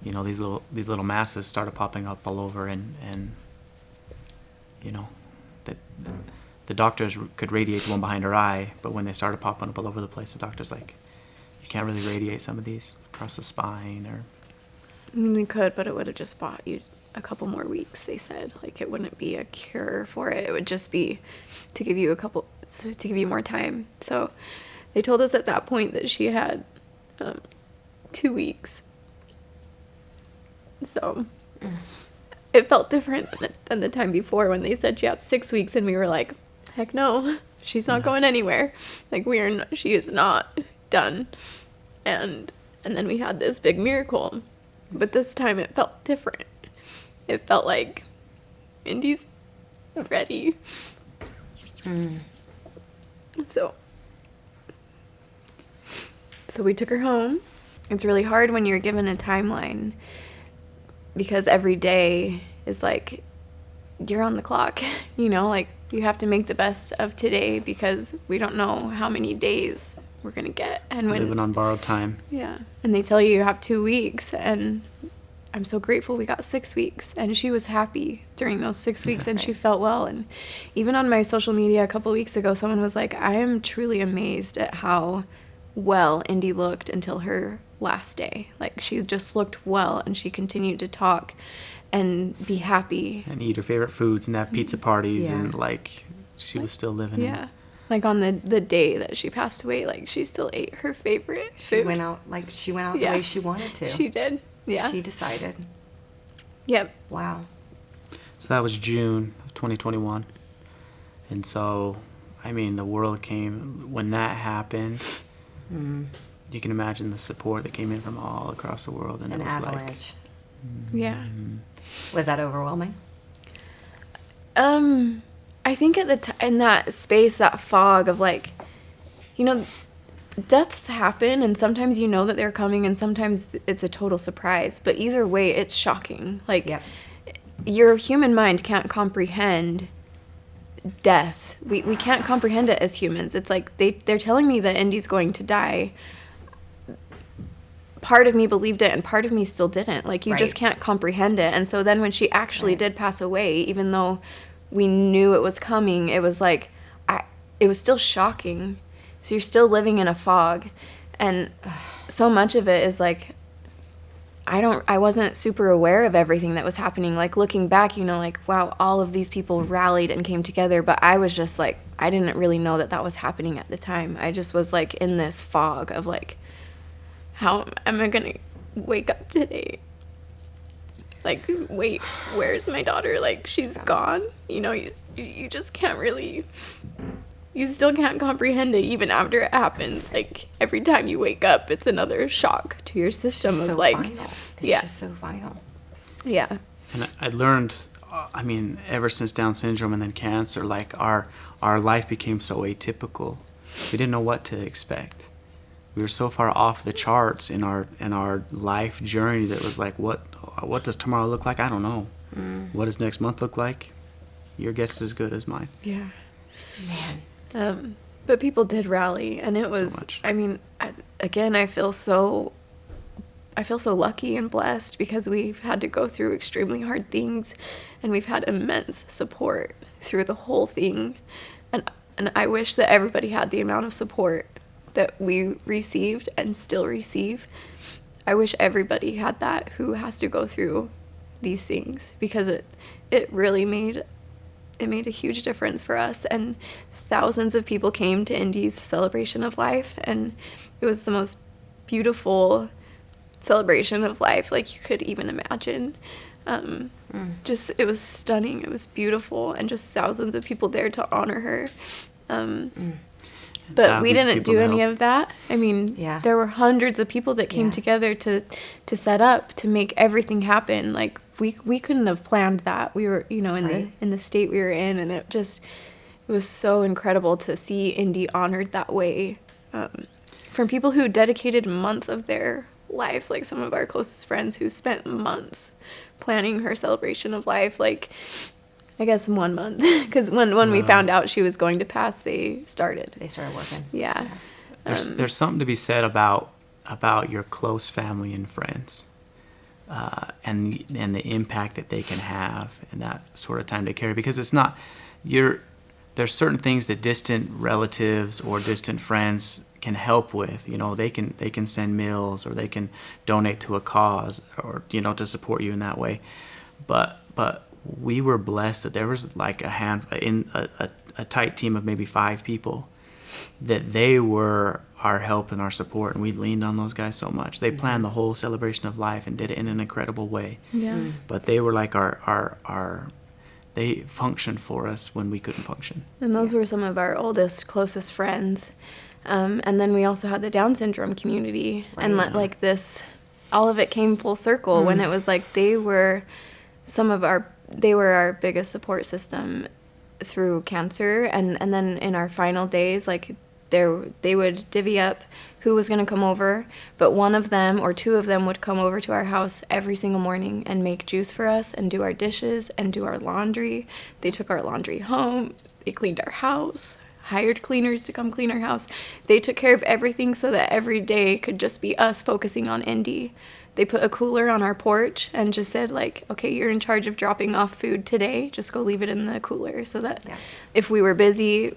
C: these little masses started popping up all over, and the doctors could radiate the one behind her eye, but when they started popping up all over the place, the doctor's like, you can't really radiate some of these across the spine, or.
B: We could, but it would have just bought you a couple more weeks. They said like it wouldn't be a cure for it. It would just be to give you more time. So. They told us at that point that she had 2 weeks. So it felt different than the time before when they said she had 6 weeks, and we were like, heck no, she's not going anywhere. Like she is not done. And then we had this big miracle. But this time it felt different. It felt like Indy's ready. So we took her home. It's really hard when you're given a timeline because every day is like you're on the clock, like you have to make the best of today because we don't know how many days we're going to get. And
C: living on borrowed time.
B: Yeah. And they tell you have 2 weeks, and I'm so grateful we got 6 weeks, and she was happy during those 6 weeks and she felt well. And even on my social media a couple weeks ago, someone was like, I am truly amazed at how well Indy looked until her last day. Like she just looked well, and she continued to talk and be happy
C: and eat her favorite foods and have pizza parties, and like she was still living.
B: Yeah. Like on the day that she passed away, like she still ate her favorite food.
A: She went out the way she wanted to.
B: She did. Yeah.
A: She decided.
B: Yep.
A: Wow.
C: So that was June of 2021. And so, the world came when that happened. You can imagine the support that came in from all across the world, and
A: an
C: it was
A: avalanche.
B: Yeah.
A: Was that overwhelming?
B: I think in that space, that fog of deaths happen, and sometimes you know that they're coming, and sometimes it's a total surprise. But either way, it's shocking. Your human mind can't comprehend death. We can't comprehend it as humans. It's like they're telling me that Indy's going to die. Part of me believed it, and part of me still didn't. You just can't comprehend it. And so then when she actually did pass away, even though we knew it was coming, it was it was still shocking. So you're still living in a fog, and so much of it is I wasn't super aware of everything that was happening. Looking back, wow, all of these people rallied and came together, but I was just I didn't really know that was happening at the time. I just was in this fog of how am I gonna wake up today? Wait, where's my daughter? She's gone. You just can't really. You still can't comprehend it even after it happens. Every time you wake up, it's another shock to your system.
A: It's so final. It's just so final.
B: Yeah.
C: And I learned, ever since Down syndrome and then cancer, our life became so atypical. We didn't know what to expect. We were so far off the charts in our life journey that was what does tomorrow look like? I don't know. What does next month look like? Your guess is as good as mine.
B: Yeah.
A: Man.
B: But people did rally, and it was,
C: So much.
B: I feel so lucky and blessed because we've had to go through extremely hard things, and we've had immense support through the whole thing. And I wish that everybody had the amount of support that we received and still receive. I wish everybody had that who has to go through these things, because it really made a huge difference for us. And thousands of people came to Indy's celebration of life, and it was the most beautiful celebration of life you could even imagine. It was stunning. It was beautiful, and just thousands of people there to honor her. But we didn't do any of that. There were hundreds of people that came together to set up, to make everything happen. we couldn't have planned that. We were, in
A: Right.
B: the state we were in, and it was so incredible to see Indy honored that way, from people who dedicated months of their lives, like some of our closest friends who spent months planning her celebration of life, like I guess 1 month, because when we found out she was going to pass, they started
A: working.
B: Yeah.
C: There's something to be said about your close family and friends, and the impact that they can have in that sort of time to carry, because it's not there's certain things that distant relatives or distant friends can help with. They can send meals, or they can donate to a cause, or to support you in that way. But we were blessed that there was like a tight team of maybe 5 people that they were our help and our support, and we leaned on those guys so much. They planned the whole celebration of life and did it in an incredible way.
B: Yeah.
C: But they were like our they functioned for us when we couldn't function.
B: And those were some of our oldest, closest friends. And then we also had the Down syndrome community.
A: Right.
B: And like this, all of it came full circle when it was like they were our biggest support system through cancer. And then in our final days, like they would divvy up who was going to come over, but one of them or 2 of them would come over to our house every single morning and make juice for us and do our dishes and do our laundry. They took our laundry home. They cleaned our house, hired cleaners to come clean our house. They took care of everything so that every day could just be us focusing on Indy. They put a cooler on our porch and just said, like, okay, you're in charge of dropping off food today. Just go leave it in the cooler, so that if we were busy,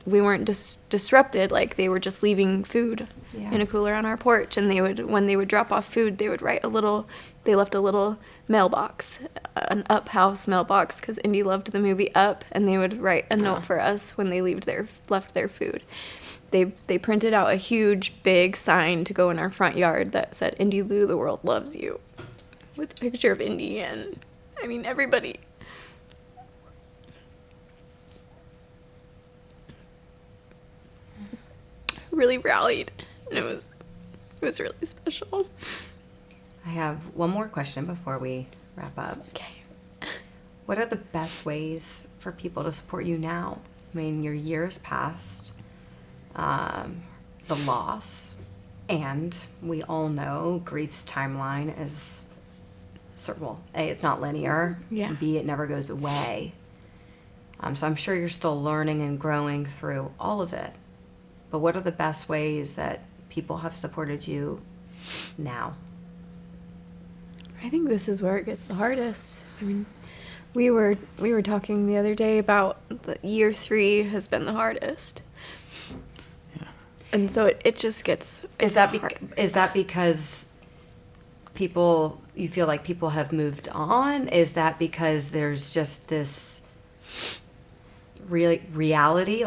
B: we weren't disrupted. Like, they were just leaving food in a cooler on our porch. And when they would drop off food, they would they left a little mailbox, an Up house mailbox, because Indy loved the movie Up, and they would write a note for us when they left their food. They printed out a huge, big sign to go in our front yard that said, "Indy Lou, the world loves you," with a picture of Indy, and I mean, everybody really rallied, and it was really special.
A: I have one more question before we wrap up.
B: Okay.
A: What are the best ways for people to support you now? I mean, your years passed, the loss, and we all know grief's timeline is well, A, it's not linear.
B: Yeah.
A: B, it never goes away. So I'm sure you're still learning and growing through all of it. But what are the best ways that people have supported you now?
B: I think this is where it gets the hardest. I mean, we were talking the other day about the year 3 has been the hardest.
C: Yeah.
B: And so it just gets
A: Is that because you feel like people have moved on? Is that because there's just this reality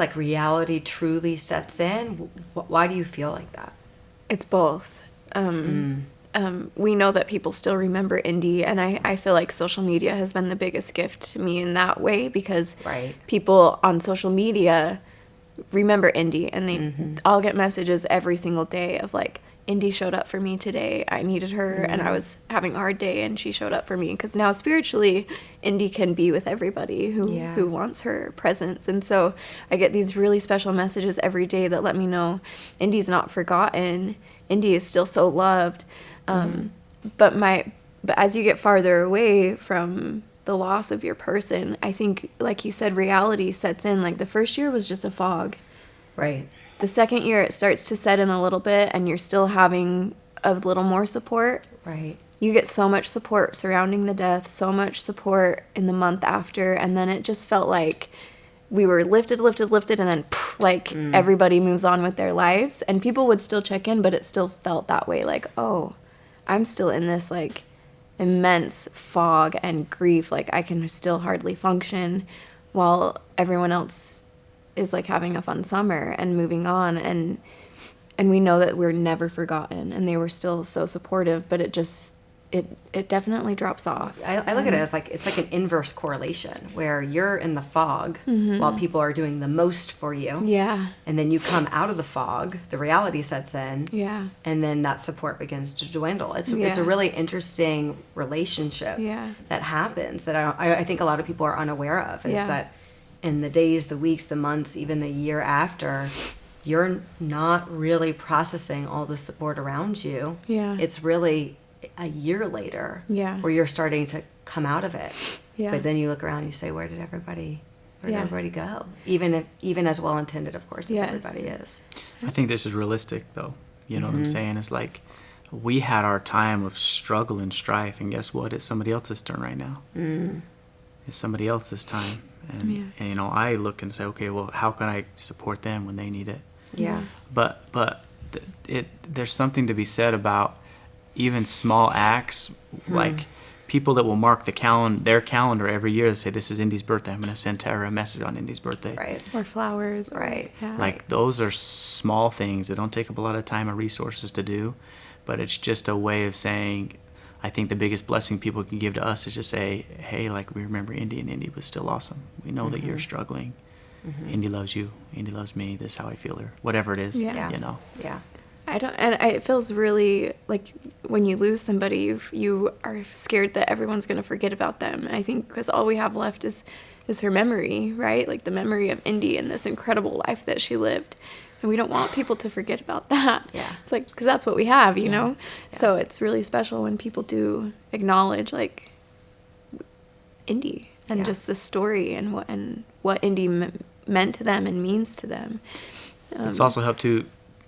A: truly sets in? Why do you feel like that?
B: It's both. We know that people still remember Indy, and I feel like social media has been the biggest gift to me in that way, because people on social media remember Indy, and they all get messages every single day of like, Indy showed up for me today. I needed her, and I was having a hard day, and she showed up for me. Because now spiritually, Indy can be with everybody who wants her presence. And so I get these really special messages every day that let me know Indy's not forgotten. Indy is still so loved. But as you get farther away from the loss of your person, I think, like you said, reality sets in. Like, the first year was just a fog.
A: Right.
B: The second year, it starts to set in a little bit, and you're still having a little more support.
A: Right.
B: You get so much support surrounding the death, so much support in the month after, and then it just felt like we were lifted, and then everybody moves on with their lives. And people would still check in, but it still felt that way, like, oh, I'm still in this, like, immense fog and grief. Like, I can still hardly function while everyone else is, like, having a fun summer and moving on. And we know that we're never forgotten, and they were still so supportive, but it it definitely drops off.
A: I look at it as like it's like an inverse correlation where you're in the fog while people are doing the most for you.
B: Yeah.
A: And then you come out of the fog, the reality sets in.
B: Yeah.
A: And then that support begins to dwindle. It's
B: Yeah.
A: a really interesting relationship
B: Yeah.
A: that happens that I think a lot of people are unaware of. Is
B: Yeah.
A: that in the days, the weeks, the months, even the year after, you're not really processing all the support around you.
B: Yeah.
A: It's really a year later
B: Yeah.
A: where you're starting to come out of it.
B: Yeah.
A: But then you look around and you say, where did everybody
B: Yeah.
A: go? Even as well intended, of course, as
B: Yes.
A: everybody is.
C: I think this is realistic, though. You know what I'm saying? It's like we had our time of struggle and strife, and guess what? It's somebody else's turn right now. It's somebody else's time. And, you know, I look and say, okay, well, how can I support them when they need it?
A: Yeah.
C: But there's something to be said about even small acts, like people that will mark their calendar every year to say, this is Indy's birthday. I'm going to send Tara a message on Indy's birthday.
A: Right.
B: Or flowers.
A: Right.
B: Yeah.
C: Like those are small things that don't take up a lot of time or resources to do, but it's just a way of saying, I think the biggest blessing people can give to us is just say, hey, like we remember Indy, and Indy was still awesome. We know that you're struggling. Indy loves you. Indy loves me. This is how I feel, or whatever it is.
B: Yeah.
C: You know.
A: Yeah.
B: It feels really like when you lose somebody, you are scared that everyone's going to forget about them. And I think because all we have left is her memory, right? Like the memory of Indy and this incredible life that she lived. And we don't want people to forget about that.
A: Yeah.
B: It's like, because that's what we have, you know? Yeah. So it's really special when people do acknowledge like Indy and just the story and what Indy meant to them and means to them.
C: It's also helped to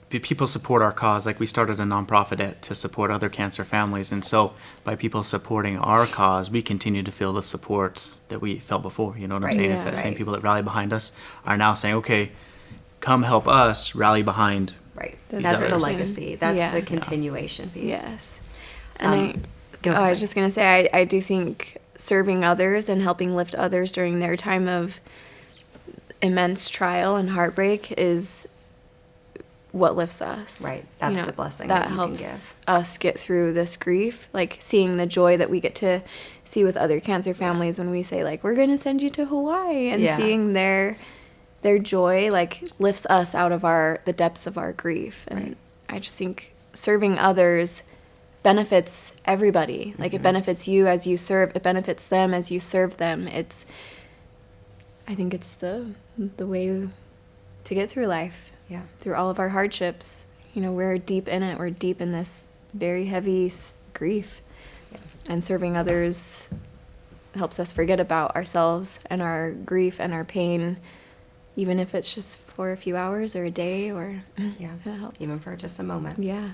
C: people support our cause. Like we started a nonprofit to support other cancer families, and so by people supporting our cause, we continue to feel the support that we felt before. You know what I'm saying? It's that same people that rally behind us are now saying, okay, come help us rally behind.
A: Right.
C: These
A: That's the
C: others.
A: legacy. That's the continuation piece.
B: Yes. And I was just going to say, I do think serving others and helping lift others during their time of immense trial and heartbreak is what lifts us.
A: Right. That's the blessing
B: that
A: you
B: helps
A: can give.
B: us get through this grief. Like seeing the joy that we get to see with other cancer families when we say like, we're going to send you to Hawaii, and seeing their joy like lifts us out of the depths of our grief. And I just think serving others benefits everybody. Like it benefits you as you serve, it benefits them as you serve them. I think it's the way to get through life.
A: Yeah.
B: Through all of our hardships. You know, we're deep in it. We're deep in this very heavy grief. Yeah. And serving others helps us forget about ourselves and our grief and our pain, even if it's just for a few hours or a day, or it helps.
A: Even for just a moment.
B: Yeah.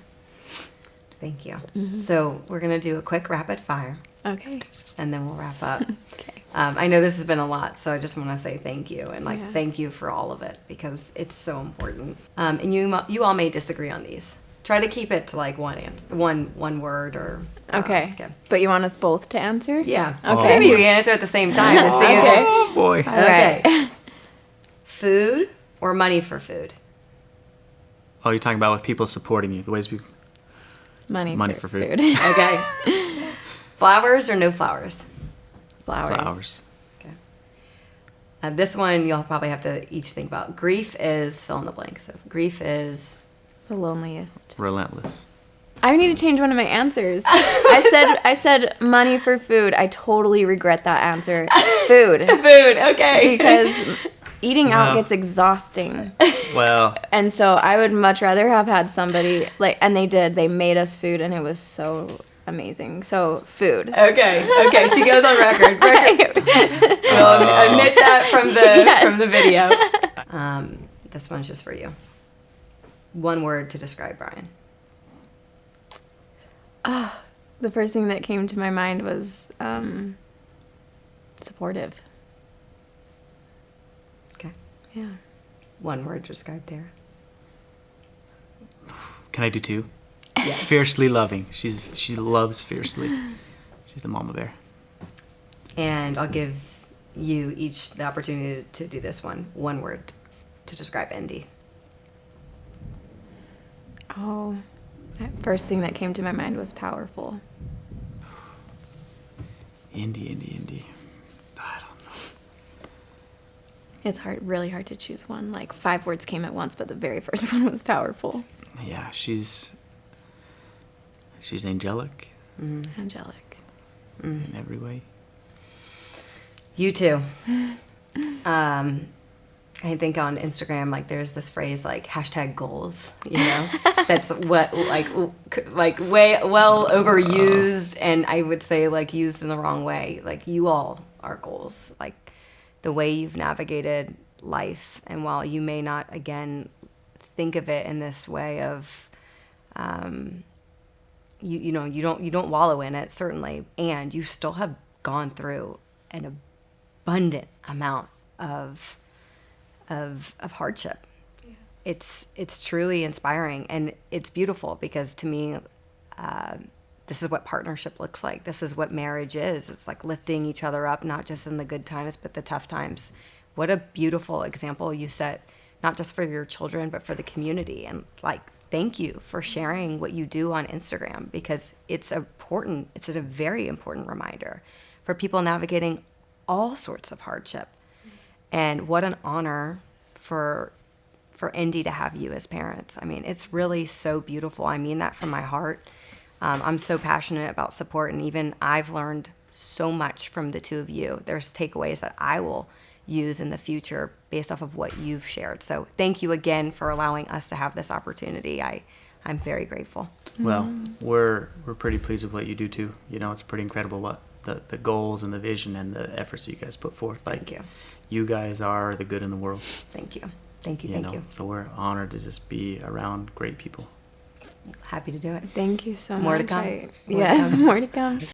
A: Thank you. So we're going to do a quick rapid fire.
B: Okay.
A: And then we'll wrap up.
B: Okay.
A: I know this has been a lot, so I just want to say thank you and thank you for all of it because it's so important. And you all may disagree on these. Try to keep it to like one answer, one word or.
B: Okay. But you want us both to answer?
A: Yeah.
B: Okay.
A: Maybe we can answer at the same time and see.
B: Okay.
C: Oh boy.
B: All right.
A: Food or money for food?
C: Oh, you're talking about with people supporting you, the ways we.
B: Money
C: for food.
A: Okay. Flowers or no flowers?
B: Flowers.
A: Okay. This one you'll probably have to each think about. Grief is fill in the blank. So grief is
B: The loneliest.
C: Relentless.
B: I need to change one of my answers. I said money for food. I totally regret that answer. Food.
A: food. Okay.
B: Because eating out gets exhausting.
C: Well.
B: And so I would much rather have had somebody and they did. They made us food and it was so amazing. So food.
A: Okay. She goes on record. We'll admit that from the video. This one's just for you. One word to describe Brian.
B: The first thing that came to my mind was supportive.
A: Okay.
B: Yeah.
A: One word to describe Tara.
C: Can I do two?
A: Yes.
C: Fiercely loving. She loves fiercely. She's the mama bear.
A: And I'll give you each the opportunity to do this one. One word to describe Indy.
B: Oh, first thing that came to my mind was powerful.
C: Indie. I don't know.
B: It's really hard to choose one. Like 5 words came at once, but the very first one was powerful.
C: Yeah, she's angelic
B: Angelic.
C: in every way.
A: You too. I think on Instagram, like there's this phrase like #goals, you know, that's what like way well overused, and I would say like used in the wrong way. Like you all are goals, like the way you've navigated life, and while you may not again think of it in this way of, you don't wallow in it certainly, and you still have gone through an abundant amount of hardship. Yeah. It's truly inspiring, and it's beautiful because to me, this is what partnership looks like. This is what marriage is. It's like lifting each other up, not just in the good times, but the tough times. What a beautiful example you set, not just for your children, but for the community. And like, thank you for sharing what you do on Instagram, because it's important. It's a very important reminder for people navigating all sorts of hardship. And what an honor for Indy to have you as parents. I mean, it's really so beautiful. I mean that from my heart. I'm so passionate about support, and even I've learned so much from the two of you. There's takeaways that I will use in the future based off of what you've shared. So thank you again for allowing us to have this opportunity. I'm very grateful.
C: Well, we're pretty pleased with what you do too. You know, it's pretty incredible what the goals and the vision and the efforts that you guys put forth. Like,
A: Thank you.
C: You guys are the good in the world.
A: Thank you. Thank you.
C: So we're honored to just be around great people.
A: Happy to do it.
B: Thank you so much.
A: More to come.
B: More to come.